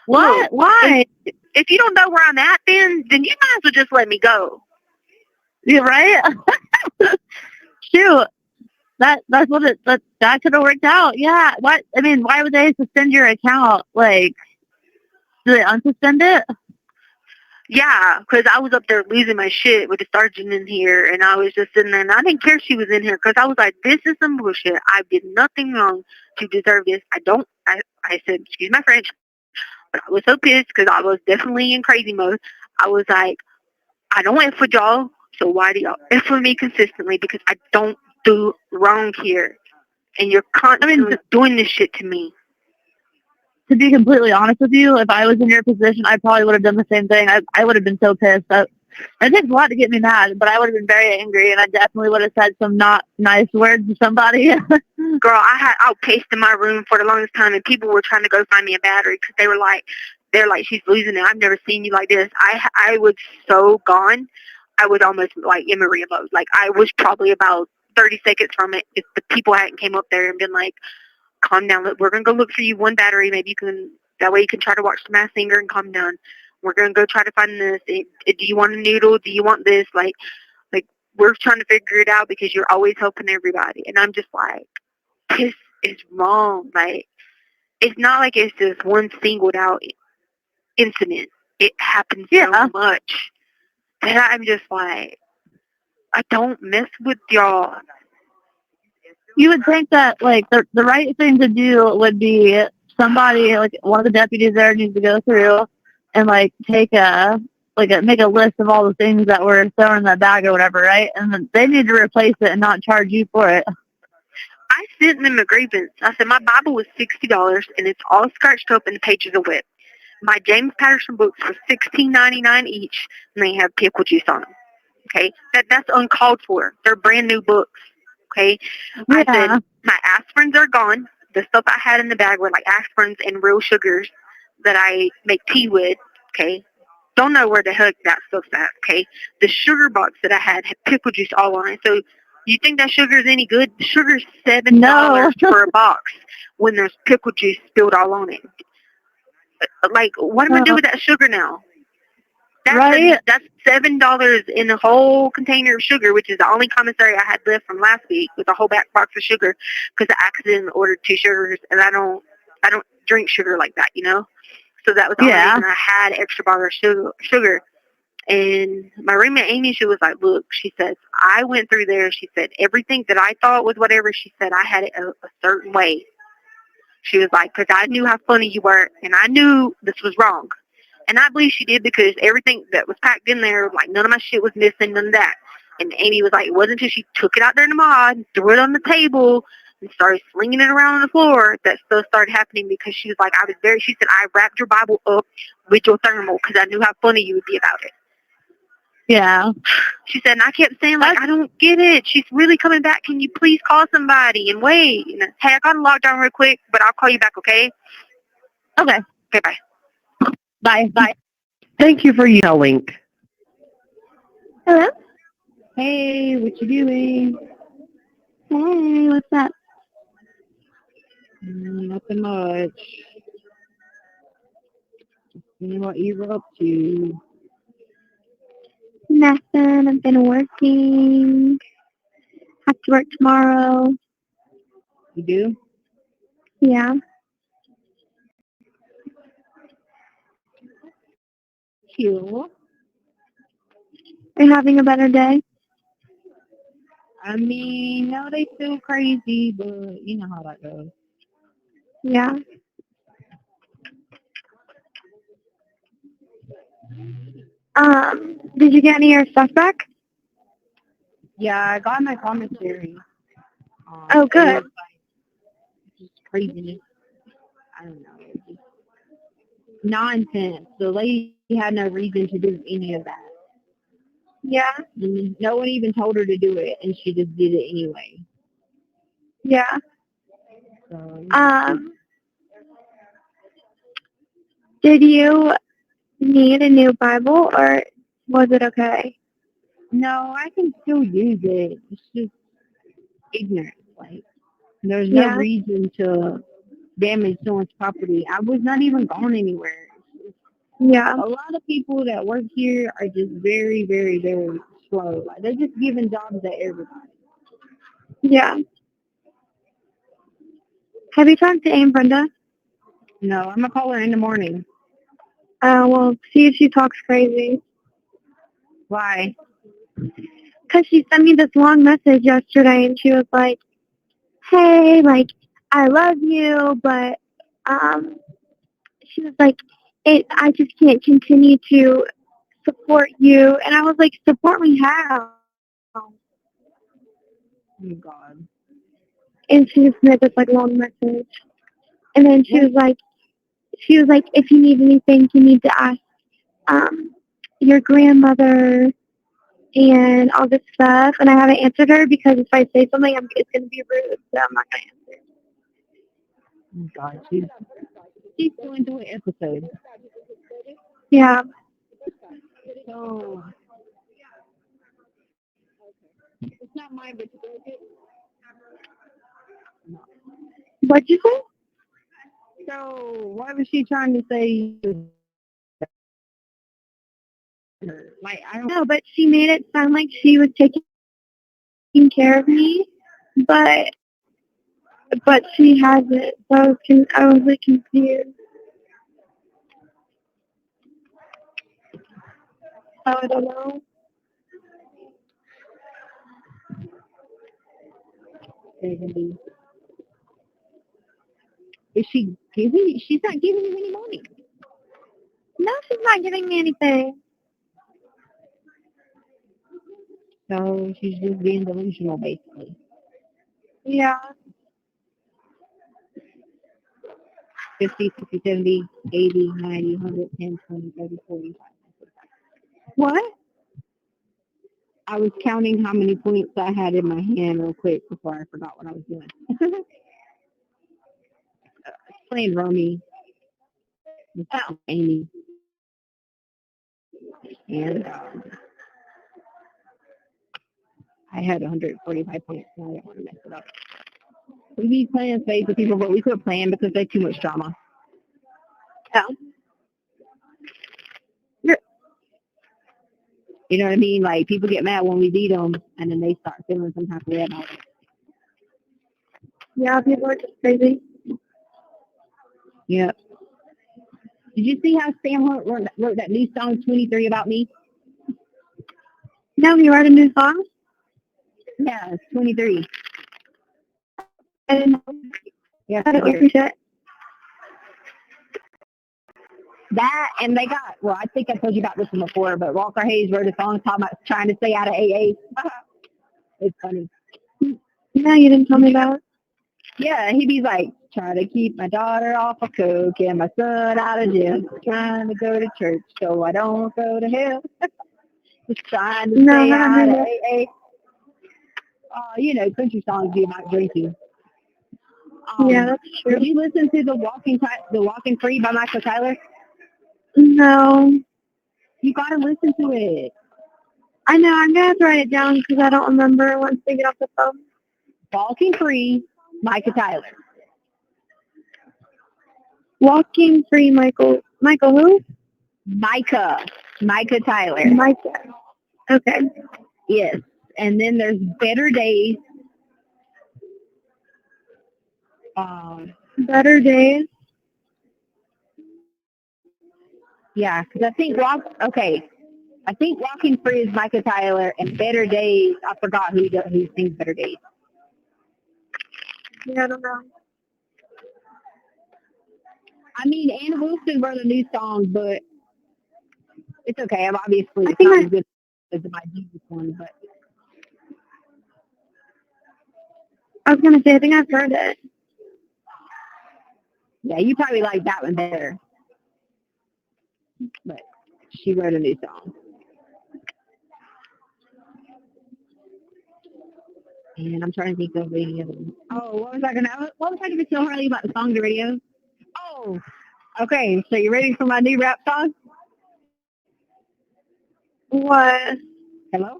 what? Why? If you don't know where I'm at, then you might as well just let me go. You're right. Shoot. That's what that could have worked out. Yeah. What? I mean, why would they suspend your account? Like, do they unsuspend it? Yeah, because I was up there losing my shit with the sergeant in here, and I was just sitting there, and I didn't care she was in here, because I was like, this is some bullshit. I did nothing wrong to deserve this. I said, excuse my French, but I was so pissed, because I was definitely in crazy mode. I was like, I don't F with y'all, so why do y'all F with me consistently, because I don't do wrong here, and you're constantly doing this shit to me. To be completely honest with you, if I was in your position, I probably would have done the same thing. I would have been so pissed. It takes a lot to get me mad, but I would have been very angry, and I definitely would have said some not nice words to somebody. Girl, I paced in my room for the longest time, and people were trying to go find me a battery, because they're like, she's losing it. I've never seen you like this. I was so gone. I was almost like in Maria mode. Like, I was probably about 30 seconds from it if the people hadn't came up there and been like, calm down. We're going to go look for you one battery. Maybe you can, that way you can try to watch the Masked Singer and calm down. We're going to go try to find this. Do you want a noodle? Do you want this? Like, we're trying to figure it out, because you're always helping everybody. And I'm just like, this is wrong. Like, it's not like it's just one singled out incident. It happens so much that I'm just like, I don't mess with y'all. You would think that, like, the right thing to do would be somebody, like, one of the deputies there needs to go through and, like, make a list of all the things that were thrown in that bag or whatever, right? And then they need to replace it and not charge you for it. I sent them a grievance. I said, my Bible was $60, and it's all scratched up and the pages are wet. My James Patterson books were $16.99 each, and they have pickle juice on them. Okay? That's uncalled for. They're brand new books. Okay? Yeah. I said, my aspirins are gone. The stuff I had in the bag were like aspirins and real sugars that I make tea with. Okay? Don't know where the heck that stuff's at. Okay? The sugar box that I had pickle juice all on it. So you think that sugar is any good? The sugar's $7 for a box when there's pickle juice spilled all on it. Like, what am I going to do with that sugar now? That's $7 in a whole container of sugar, which is the only commissary I had left from last week, with a whole back box of sugar, because I accidentally ordered 2 sugars, and I don't drink sugar like that, you know. So that was the only reason I had extra bar of sugar. And my roommate Amy, she was like, look, she says, I went through there. She said, everything that I thought was whatever, she said, I had it a certain way. She was like, because I knew how funny you were, and I knew this was wrong. And I believe she did, because everything that was packed in there, like, none of my shit was missing, none of that. And Amy was like, it wasn't until she took it out there in the mod, threw it on the table, and started slinging it around on the floor that stuff started happening, because she was like, she said, I wrapped your Bible up with your thermal, because I knew how funny you would be about it. Yeah. She said, and I kept saying, like, I don't get it. She's really coming back. Can you please call somebody and wait? And, hey, I got a lockdown real quick, but I'll call you back, okay? Okay. Okay, bye. Bye. Thank you for telling. Hello? Hey, what you doing? Hey, what's up? Nothing much. What you were up to? Nothing. I've been working. Have to work tomorrow. You do? Yeah. Cool. Are you having a better day? I mean, no, they still crazy, but you know how that goes. Yeah. Did you get any of your stuff back? Yeah, I got my commissary. Oh, good. Just craziness. I don't know. Just nonsense. The lady had no reason to do any of that. Yeah. And no one even told her to do it, and she just did it anyway. Yeah. So, did you need a new Bible, or was it okay? no, I can still use it. It's just ignorance. Like, there's no reason to damage someone's property. I was not even going anywhere. Yeah. A lot of people that work here are just very, very, very slow. Like, they're just giving jobs to everybody. Yeah. Have you talked to Aunt Brenda? No, I'm gonna call her in the morning. Well, see if she talks crazy. Why? Because she sent me this long message yesterday, and she was like, hey, like, I love you, but, she was like, I just can't continue to support you. And I was like, support me how? Oh God. And she just made this, like, long message. And then she was like, if you need anything, you need to ask, your grandmother and all this stuff. And I haven't answered her because if I say something, it's going to be rude, so I'm not going to answer. Oh God. She's going through an episode. Yeah. So it's not mine, but What'd you say? so why was she trying to say? Like I don't. No, but she made it sound like she was taking care of me, but she hasn't. So I was like confused. So I don't know. Is she giving? She's not giving you any money. No, she's not giving me anything. So she's just being delusional, basically. Yeah. 50, 60, 70, 80, 90, 100, 10, 20, 30, 40. What? I was counting how many points I had in my hand real quick before I forgot what I was doing. Playing Rummy with Amy. And I had 145 points, and I didn't want to mess it up. We be playing spades with people, but we quit playing because they're too much drama. Oh. You know what I mean? Like, people get mad when we beat them, and then they start feeling some type of way about it. Yeah, people are just crazy. Yep. Did you see how Sam wrote that new song, 23, about me? No, you wrote a new song? Yeah, it's 23. I didn't know. Yeah, I don't appreciate it. that, and they got, well, I think I told you about this one before, but Walker Hayes wrote a song talking about trying to stay out of AA. It's funny. No, you didn't tell me about it. Yeah, he be like, trying to keep my daughter off of coke and my son out of jail. Trying to go to church so I don't go to hell. Just trying to stay out of AA. You know, country songs be about drinking. Yeah, that's true. Did you listen to the Walking Free by Michael Tyler? No. You gotta listen to it. I know, I'm going to have to write it down because I don't remember once we get off the phone. Walking Free, Micah Tyler. Walking Free, Michael who? Micah Tyler. Micah. Okay. Yes. And then there's Better Days. Better Days. Yeah, because I think Walking Free is Micah Tyler, and Better Days, I forgot who sings Better Days. Yeah, I don't know. I mean, Anna Wilson wrote a new song, but it's okay. I'm obviously I it's think not as good as my Jesus one, but I was going to say, I think I've heard it. yeah, you probably like that one better. But she wrote a new song. And I'm trying to think of any other one. Oh, what was I going to tell Harley about the song to radio? Oh, okay. So you ready for my new rap song? What? Hello?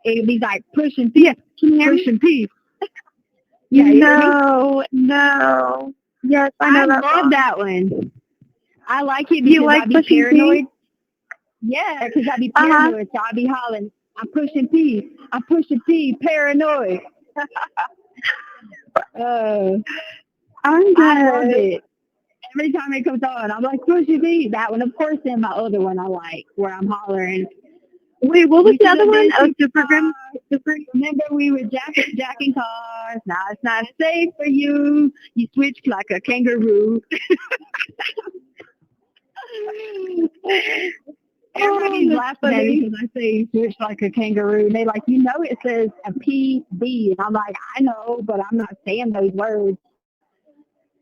It'd be like pushing P. Yeah, can you hear me? Pushing P. Yeah, No. Yes, I know that love song. that one. I like it because You like I'd be pushing paranoid. P? Yeah, because I'd be paranoid, so I'd be hollering, I'm pushing P. I'm pushing P, paranoid. I'm I love good. it. Every time it comes on, I'm like, "Push your beat." That one, of course, and my other one I like, where I'm hollering. Wait, what was We the should other have one? been Oh, super Supergram? Super. Remember, we were jacking cars. Now it's not safe for you. You switched like a kangaroo. Everybody's laughing at me because I say switch like a kangaroo. They like, it says a PB. And I'm like, I know, but I'm not saying those words.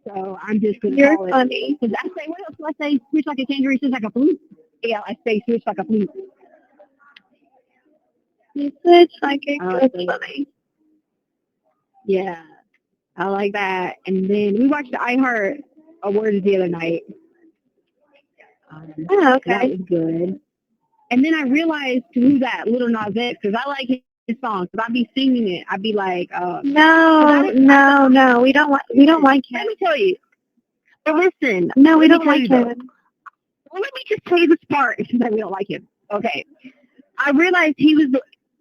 So I'm just going to You're call it. funny. Because I say, what else do I say? Switch like a kangaroo, switch like a flute. Yeah, I say switch like a flute. You said like it. Oh, That's okay. funny. Yeah, I like that. And then we watched the iHeart Awards the other night. Oh, So that okay. was good. And then I realized who that Little Nas X, because I like his songs. Because I'd be singing it. I'd be like, No, no. We don't like him. let me tell you. But listen. No, we let me don't tell like you though. him. Well, let me just tell you this part that we don't like him. Okay. I realized he was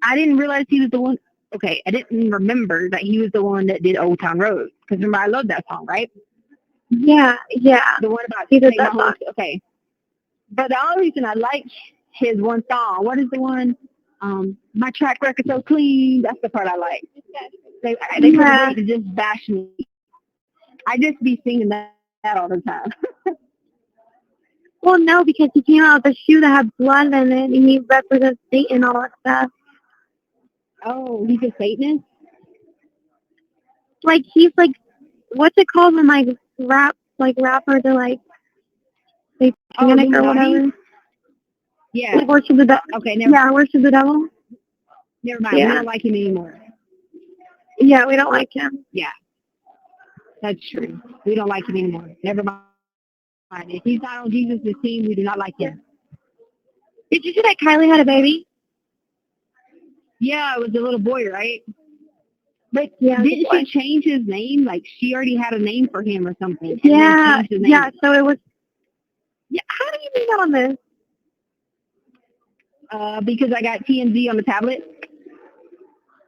I didn't realize he was the one. Okay. I didn't remember that he was the one that did Old Town Road. Because remember, I love that song, right? Yeah. The one about He did Take My that Home. song. Okay. But the only reason I like his one song, what is the one? My track record so clean. That's the part I like. They couldn't Yeah. wait to just bash me. I just be singing that all the time. Well, no, because he came out with a shoe that had blood in it, and he represents Satan and all that stuff. Oh, he's a Satanist? Like he's like, what's it called when like rappers are like satanic or Illuminati? whatever? Yeah. Like worship the devil. Okay, Yeah, worship the devil. never mind. We Yeah. don't like him anymore. Yeah, we don't like him. Yeah, that's true. We don't like him anymore. Never mind. If he's not on Jesus' team, we do not like him. Did you see that Kylie had a baby? Yeah, it was a little boy, right? But Yeah. didn't she change his name? Like she already had a name for him or something. And Yeah. then changed his name. Yeah. So it was. Yeah. How do you do that on this? Because I got TMZ on the tablet.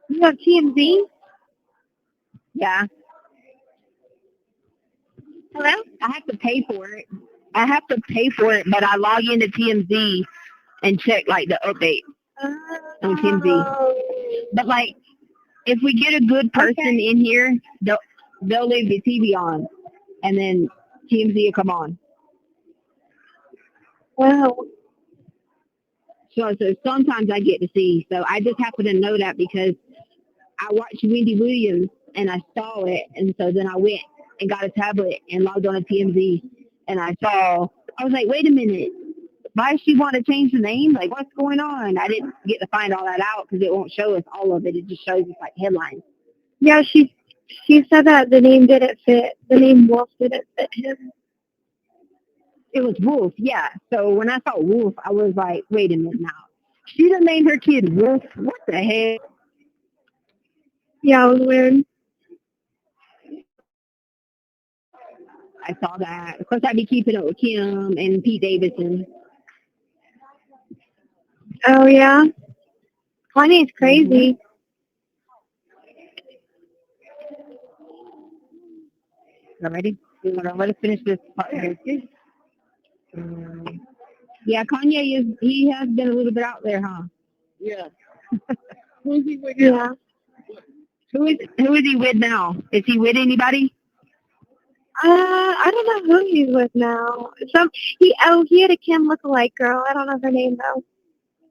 You have TMZ? Yeah. Hello? I have to pay for it. But I log into TMZ and check like the update on TMZ. But like, if we get a good person in here, they'll leave the TV on, and then TMZ will come on. Wow. So sometimes I get to see. So I just happen to know that because I watched Wendy Williams and I saw it, and so then I went and got a tablet and logged on to TMZ, and I was like, wait a minute, why does she want to change the name? Like, what's going on? I didn't get to find all that out because it won't show us all of it. It just shows us like headlines. Yeah, she said that the name didn't fit. The name Wolf didn't fit him. It was Wolf, yeah. So when I saw Wolf, I was like, wait a minute now. She done named her kid Wolf. What the heck? Yeah, it was weird. I saw that. Of course, I'd be keeping up with Kim and Pete Davidson. Oh, yeah? Kanye's crazy. All ready? Let us finish this part here. Yeah, Kanye he has been a little bit out there, huh? Yeah. Who is he with? Yeah. Who is he with now? Is he with anybody? I don't know who he's with now. He had a Kim lookalike girl. I don't know her name though.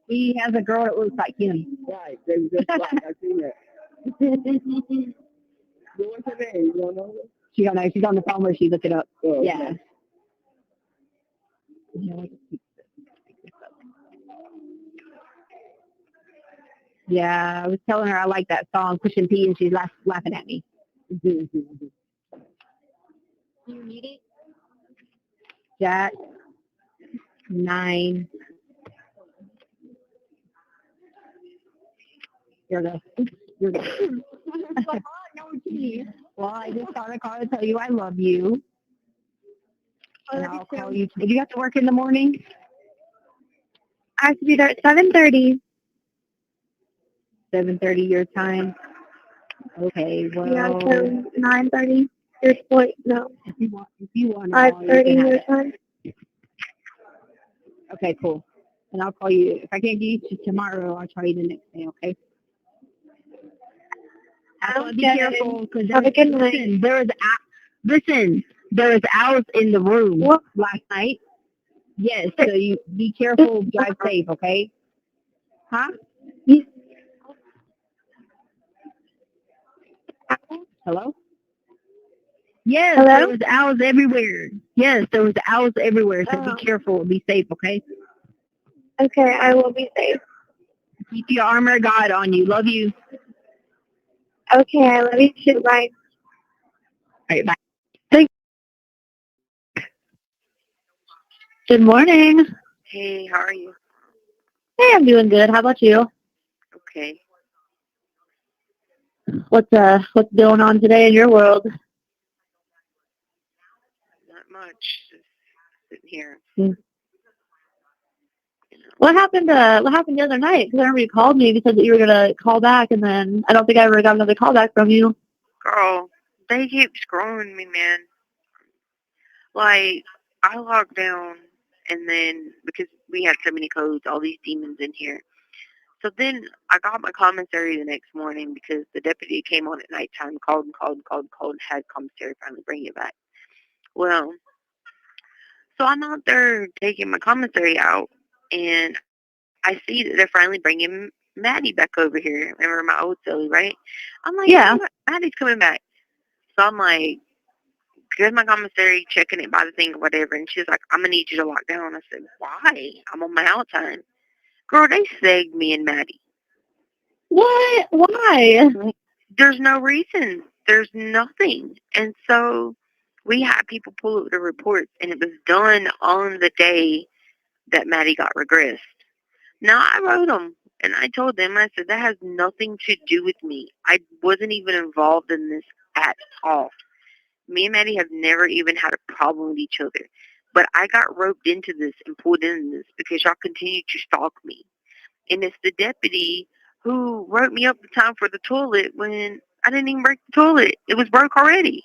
He has a girl that looks like him. Right. They was just like, I seen that. What's her name? You don't know her? She don't know. She's on the phone where she looked it up. Oh, Yeah. Yeah, I was telling her I like that song, Pushing P, and she's laughing at me. You need it? Jack 9. Here we go. Here we go. Well, I just got a call to tell you I love you. And I'll call you. Did you have to work in the morning? I have to be there at 7:30. 7:30 your time. Okay, well. Yeah, so 9:30. Your point, no. If you want it all, you 5:30 can have your it. time. Okay, cool. And I'll call you. If I can't get you to tomorrow, I'll try you the next day, okay? Be careful, because Have a good night. listen, there was owls in the room What? last night. Yes, so you be careful, drive safe, okay? Huh? Hello? Yes, Hello? there was owls everywhere. Yes, there was owls everywhere, so Oh. be careful, be safe, okay? Okay, I will be safe. Keep your armor of God on you. Love you. Okay, I love you too. Bye. All right, bye. Good morning. Hey, how are you? Hey, I'm doing good. How about you? Okay. What's going on today in your world? Not much. Just sitting here. Hmm. What happened the other night? Because I remember you called me. You said that you were gonna call back, and then I don't think I ever got another call back from you. Girl, they keep screwing me, man. Like, I logged down, and then, because we had so many codes, all these demons in here. So then I got my commissary the next morning because the deputy came on at nighttime, called and called and called and called, and had commissary finally bring it back. Well, so I'm out there taking my commissary out, and I see that they're finally bringing Maddie back over here. Remember my old silly, right? I'm like, Yeah. "Oh, Maddie's coming back." So I'm like, good my commissary, checking it by the thing or whatever. And she's like, "I'm going to need you to lock down." I said, "Why? I'm on my out time." Girl, they segged me and Maddie. What? Why? There's no reason. There's nothing. And so we had people pull up the reports, and it was done on the day that Maddie got regressed. Now, I wrote them, and I told them, I said, that has nothing to do with me. I wasn't even involved in this at all. Me and Maddie have never even had a problem with each other. But I got roped into this and pulled into this because y'all continue to stalk me. And it's the deputy who wrote me up the time for the toilet when I didn't even break the toilet. It was broke already.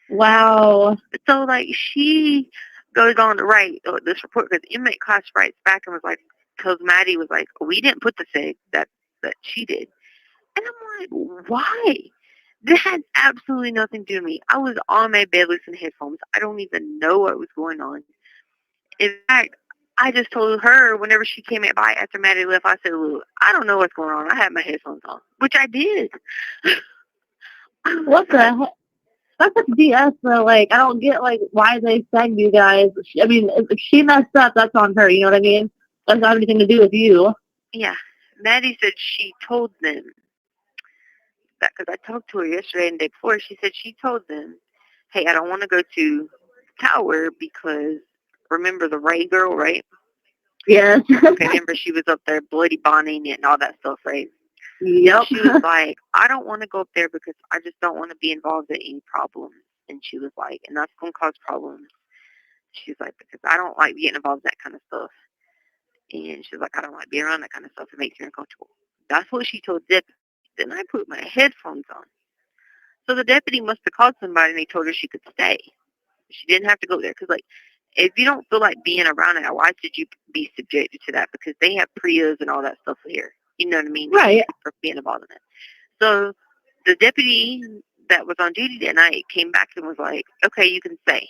Wow. So, like, she goes on to write this report because inmate class writes back and was like, because Maddie was like, we didn't put the seg that she did. And I'm like, why? This had absolutely nothing to do with me. I was on my bed listening to headphones. I don't even know what was going on. In fact, I just told her whenever she came by after Maddie left, I said, look, I don't know what's going on. I had my headphones on, which I did. What the heck? That's such BS though. Like, I don't get, like, why they sang you guys. I mean, if she messed up, that's on her. You know what I mean? Doesn't have anything to do with you. Yeah. Maddie said she told them that because I talked to her yesterday and the day before. She said she told them, hey, I don't want to go to Tower because remember the Ray girl, right? Yes. Okay, remember she was up there bloody bonding it and all that stuff, right? Yep. She was like, I don't want to go up there because I just don't want to be involved in any problems. And she was like, and that's going to cause problems. She's like, because I don't like getting involved in that kind of stuff. And she's like, I don't like being around that kind of stuff. It makes me uncomfortable. That's what she told deputy. Then I put my headphones on. So the deputy must have called somebody and they told her she could stay. She didn't have to go there because, like, if you don't feel like being around it, why should you be subjected to that? Because they have Prias and all that stuff here. You know what I mean? Right. For being involved in it. So the deputy that was on duty that night came back and was like, okay, you can stay.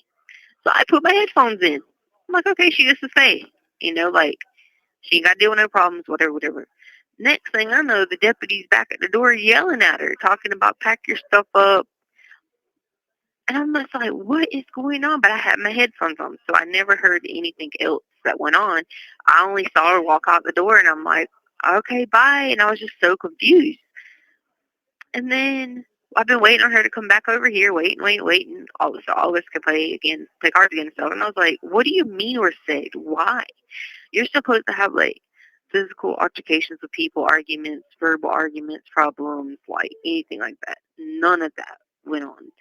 So I put my headphones in. I'm like, okay, she gets to stay. You know, like, she ain't got to deal with no problems, whatever, whatever. Next thing I know, the deputy's back at the door yelling at her, talking about pack your stuff up. And I'm just like, what is going on? But I had my headphones on, so I never heard anything else that went on. I only saw her walk out the door, and I'm like, okay, bye. And I was just so confused. And then I've been waiting on her to come back over here, waiting. All of us could play cards again and stuff. And I was like, what do you mean we're said? Why? You're supposed to have, like, physical altercations with people, arguments, verbal arguments, problems, like anything like that. None of that went on.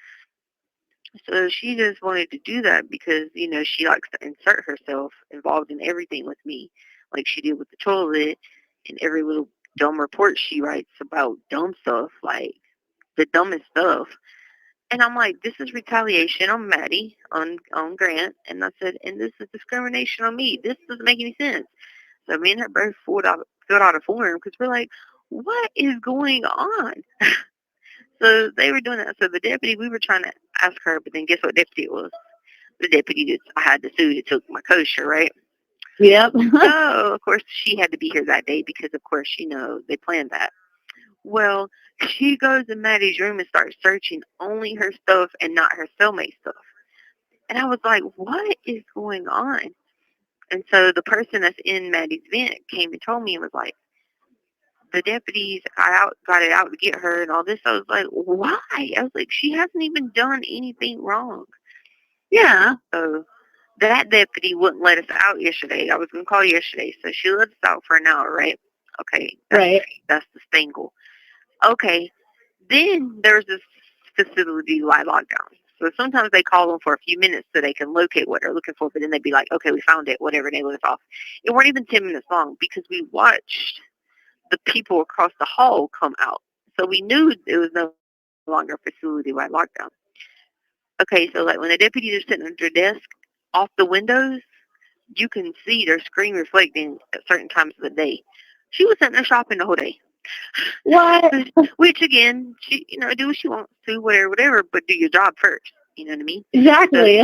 So she just wanted to do that because, you know, she likes to insert herself involved in everything with me, like she did with the toilet and every little dumb report she writes about dumb stuff, like the dumbest stuff. And I'm like, this is retaliation on Maddie, on Grant. And I said, and this is discrimination on me. This doesn't make any sense. So me and her both filled out a form because we're like, what is going on? So they were doing that. So the deputy, we were trying to ask her, but then guess what deputy it was? The deputy that I had to sue that took my kosher, right? Yep. So, of course, she had to be here that day because, of course, they planned that. Well, she goes in Maddie's room and starts searching only her stuff and not her cellmate stuff. And I was like, what is going on? And so the person that's in Maddie's vent came and told me and was like, the deputies got it out to get her and all this. I was like, why? I was like, she hasn't even done anything wrong. Yeah. So that deputy wouldn't let us out yesterday. I was going to call yesterday. So she let us out for an hour, right? Okay. That's the spangle. Okay. Then there's this facility-wide lockdown. So sometimes they call them for a few minutes so they can locate what they're looking for, but then they'd be like, okay, we found it, whatever, and they let us off. It weren't even 10 minutes long because we watched the people across the hall come out. So we knew it was no longer facility-wide lockdown. Okay, so like when the deputies are sitting at their desk, off the windows, you can see their screen reflecting at certain times of the day. She was sitting there shopping the whole day. What? Which again, she do what she wants to, whatever, but do your job first. You know what I mean? Exactly.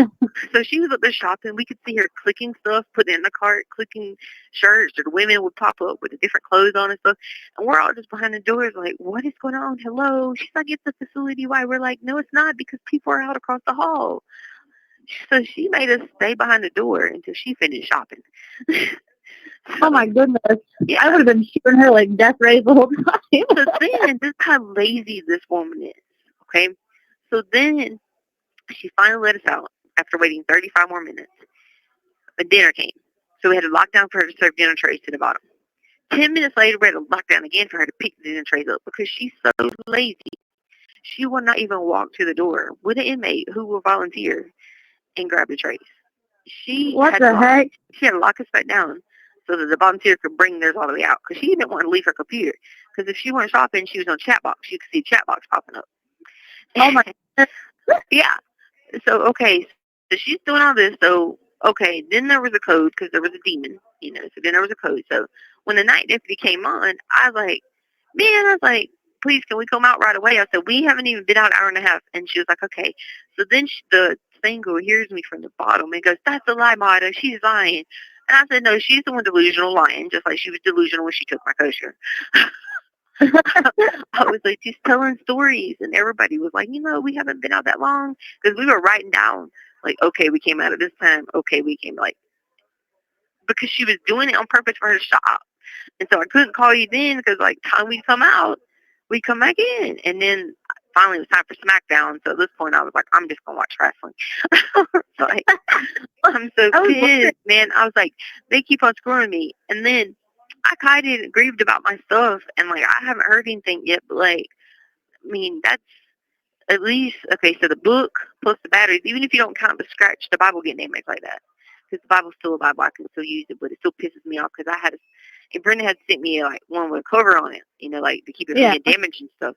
So she was up there shopping. We could see her clicking stuff, putting it in the cart, clicking shirts, or the women would pop up with the different clothes on and stuff. And we're all just behind the doors like, what is going on? Hello? She's like, it's a facility wide. We're like, no, it's not because people are out across the hall. So she made us stay behind the door until she finished shopping. Oh my goodness. Yeah. I would have been shooting her like death rays the whole time. So then, this is how lazy this woman is. Okay? So then she finally let us out after waiting 35 more minutes. But dinner came. So we had to lock down for her to serve dinner trays to the bottom. 10 minutes later, we had to lock down again for her to pick the dinner trays up because she's so lazy. She will not even walk to the door with an inmate who will volunteer and grab the trays. What the heck? She had to lock us back down so that the volunteer could bring theirs all the way out because she didn't want to leave her computer. Because if she went shopping, she was on chat box. You could see chat box popping up. Oh my Yeah. So, okay. So she's doing all this. So, okay. Then there was a code because there was a demon, So then there was a code. So when the night deputy came on, I was like, please, can we come out right away? I said, we haven't even been out an hour and a half. And she was like, okay. So then the single hears me from the bottom and goes, that's a lie, Mata. She's lying. And I said, no, she's the one delusional lying, just like she was delusional when she took my kosher. I was like, she's telling stories, and everybody was like, we haven't been out that long, because we were writing down, like, okay, we came out at this time, okay, we came, because she was doing it on purpose for her to shop, and so I couldn't call you then, because, time we come out, we come back in, and then finally it was time for SmackDown, so at this point I was like, I'm just going to watch wrestling. I'm so pissed, man. I was like, they keep on screwing me, and then I kind of grieved about my stuff, and I haven't heard anything yet, but that's at least, okay, so the book plus the batteries, even if you don't count the scratch, the Bible getting damaged like that, because the Bible's still a Bible, I can still use it, but it still pisses me off, because and Brenda had sent me one with a cover on it, to keep it from getting damaged and stuff,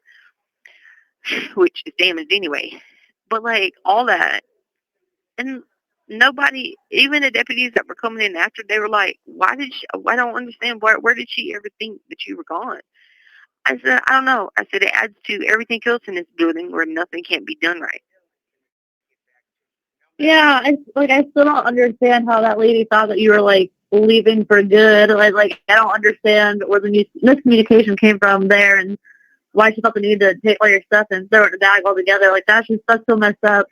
which is damaged anyway, but all that, and nobody, even the deputies that were coming in after, they were like, I don't understand, where did she ever think that you were gone? I said, I don't know. I said, it adds to everything else in this building where nothing can't be done right. Yeah, I still don't understand how that lady thought that you were leaving for good. I don't understand where the miscommunication came from there, and why she felt the need to take all your stuff and throw it in a bag altogether. That's so messed up.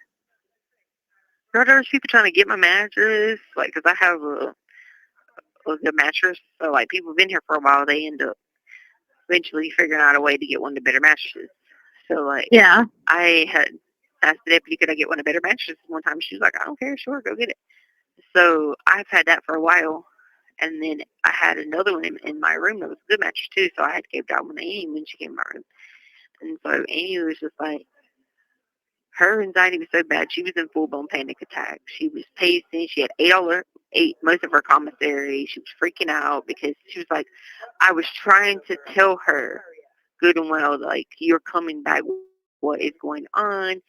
Girl, there was people trying to get my mattress, because I have a good mattress. So, people have been here for a while. They end up eventually figuring out a way to get one of the better mattresses. So, yeah. I had asked the deputy, could I get one of the better mattresses one time? She was like, I don't care. Sure, go get it. So, I've had that for a while. And then I had another one in my room that was a good mattress, too. So, I had to give that one to Amy when she came in my room. And so, Amy was just like, her anxiety was so bad, she was in full-blown panic attack. She was pacing. She had ate most of her commissary. She was freaking out because she was like, I was trying to tell her good and well, you're coming back. What is going on?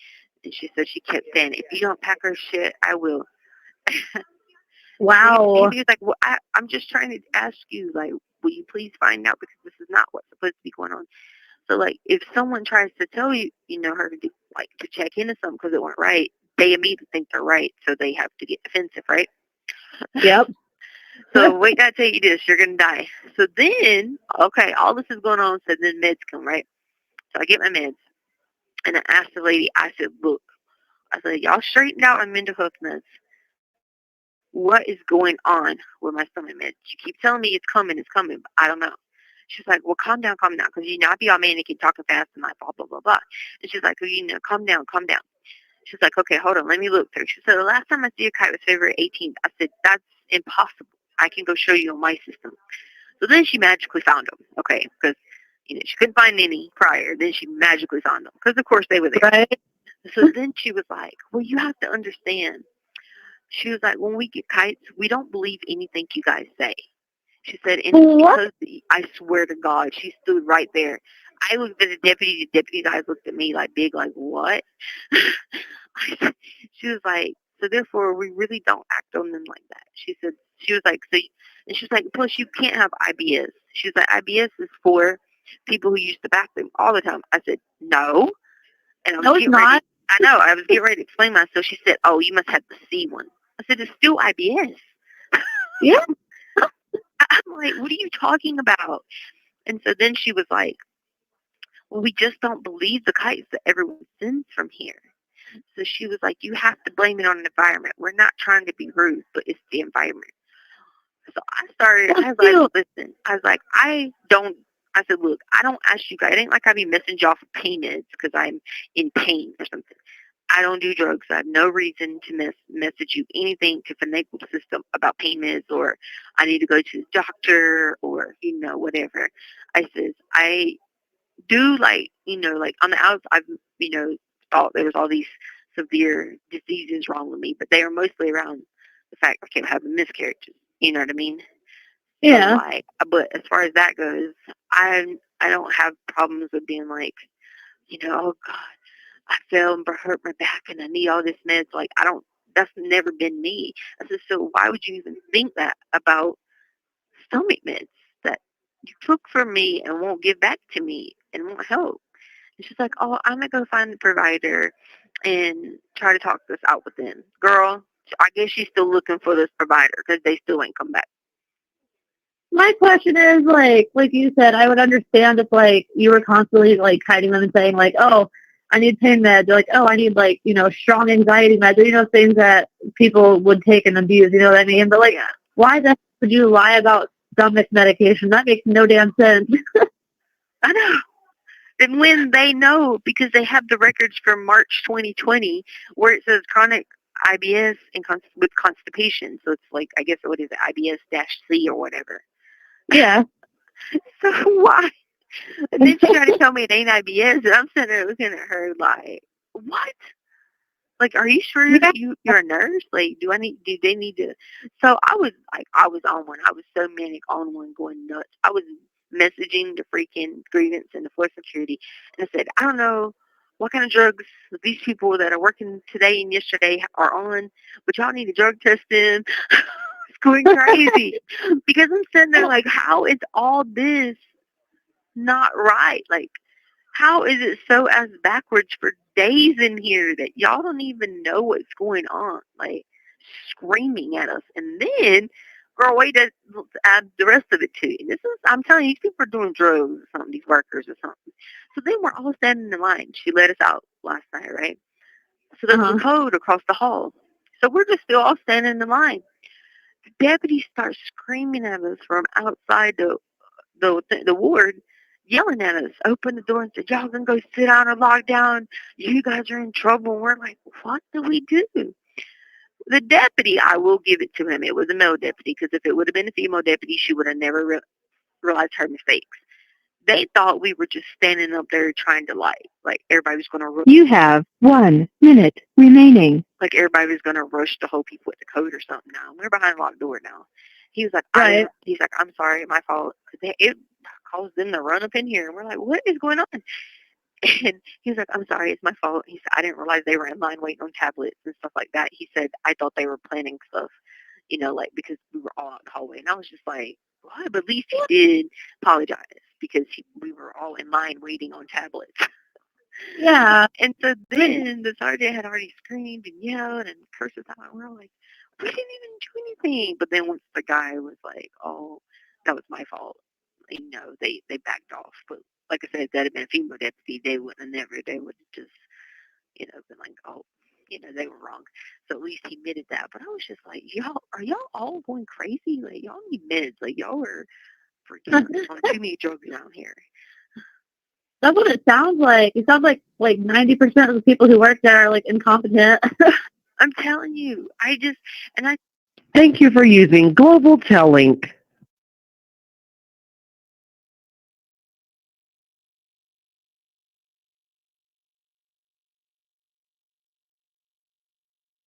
And she said she kept saying, if you don't pack her shit, I will. Wow. He was like, well, I'm just trying to ask you, like, will you please find out, because this is not what's supposed to be going on. So, like, if someone tries to tell you, her to do, like, to check into something because it went right, they immediately think they're right, so they have to get defensive, right? Yep. So wait till I tell you this, you're going to die. So then, okay, all this is going on, so then meds come, right? So I get my meds, and I asked the lady, I said, look, I said, y'all straightened out my mental health meds. What is going on with my stomach meds? You keep telling me it's coming, but I don't know. She's like, well, calm down, because, I be all manic and talking fast and like blah, blah, blah, blah. And she's like, well, calm down. She's like, okay, hold on, let me look through. She said, the last time I see a kite was February 18th. I said, that's impossible. I can go show you on my system. So then she magically found them, okay, because, she couldn't find any prior. Then she magically found them, because, of course, they were there. Right. So then she was like, well, you have to understand. She was like, when we get kites, we don't believe anything you guys say. She said, and What? because I swear to God, she stood right there. I looked at the deputy's eyes looked at me like big, like, what? She was like, so therefore, we really don't act on them like that. She was like, and she was like, plus you can't have IBS. She was like, IBS is for people who use the bathroom all the time. I said, no. And I was No, it's not. I know, I was getting ready to explain myself. She said, oh, you must have the C one. I said, it's still IBS. Yeah. I'm like, what are you talking about? And so then she was like, well, we just don't believe the kites that everyone sends from here. So she was like, you have to blame it on the environment. We're not trying to be rude, but it's the environment. So I was like, listen, I said, look, I don't ask you guys. It ain't like I be messaging y'all for pain meds because I'm in pain or something. I don't do drugs. I have no reason to message you anything to finagle the system about pain meds, or I need to go to the doctor, or, whatever. I says, I do, like, like on the outside, I've, thought there was all these severe diseases wrong with me, but they are mostly around the fact I kept having miscarriages. You know what I mean? Yeah. So, like, but as far as that goes, I don't have problems with being like, oh God, I fell and hurt my back and I need all this meds. Like, that's never been me. I said, so why would you even think that about stomach meds that you took from me and won't give back to me and won't help? And she's like, oh, I'm going to go find the provider and try to talk this out with them. Girl, I guess she's still looking for this provider because they still ain't come back. My question is, like you said, I would understand if, like, you were constantly, like, hiding them and saying, like, oh, I need pain meds, or, like, oh, I need, like, strong anxiety meds, or, things that people would take and abuse, you know what I mean? But, like, why the heck would you lie about stomach medication? That makes no damn sense. I know. And when they know, because they have the records from March 2020, where it says chronic IBS and with constipation. So it's like, I guess, what is it, IBS-C or whatever. Yeah. So why? And then she tried to tell me it ain't IBS, and I'm sitting there looking at her like, what? Like, are you sure that you're a nurse? Like, do they need to? So I was on one. I was so manic on one, going nuts. I was messaging the freaking grievance and the floor security, and I said, I don't know what kind of drugs these people that are working today and yesterday are on, but y'all need to drug test them. It's going crazy because I'm sitting there like, how is all this not right? Like, how is it so ass backwards for days in here that y'all don't even know what's going on? Like, screaming at us. And then, girl, wait to add the rest of it too. And I'm telling you, these people are doing drugs or something, these workers or something. So then we're all standing in line. She let us out last night, right? So there's a code across the hall. So we're just still all standing in line. The deputy starts screaming at us from outside the ward, yelling at us, open the door and said, y'all gonna go sit down or log down. You guys are in trouble. And we're like, what do we do? The deputy, I will give it to him. It was a male deputy, because if it would have been a female deputy, she would have never realized her mistakes. They thought we were just standing up there trying to like everybody was going to You have 1 minute remaining. like everybody was going to rush to hold people with the code or something. Now we're behind a locked door now. He was like, he's like, I'm sorry, my fault. Because it caused them to run up in here. And we're like, what is going on? And he was like, I'm sorry, it's my fault. He said, I didn't realize they were in line waiting on tablets and stuff like that. He said, I thought they were planning stuff, like because we were all out the hallway. And I was just like, what? But at least he did apologize because we were all in line waiting on tablets. Yeah. And so then the sergeant had already screamed and yelled and cursed us out. And we're all like, we didn't even do anything. But then once the guy was like, oh, that was my fault, they backed off. But like I said, if that had been a female deputy, they would have just, been like, oh, they were wrong. So at least he admitted that. But I was just like, are y'all all going crazy? Like, y'all need meds. Like, y'all are freaking on too many drugs around here. That's what it sounds like. It sounds like 90% of the people who work there are like incompetent. I'm telling you. Thank you for using Global Tel Link.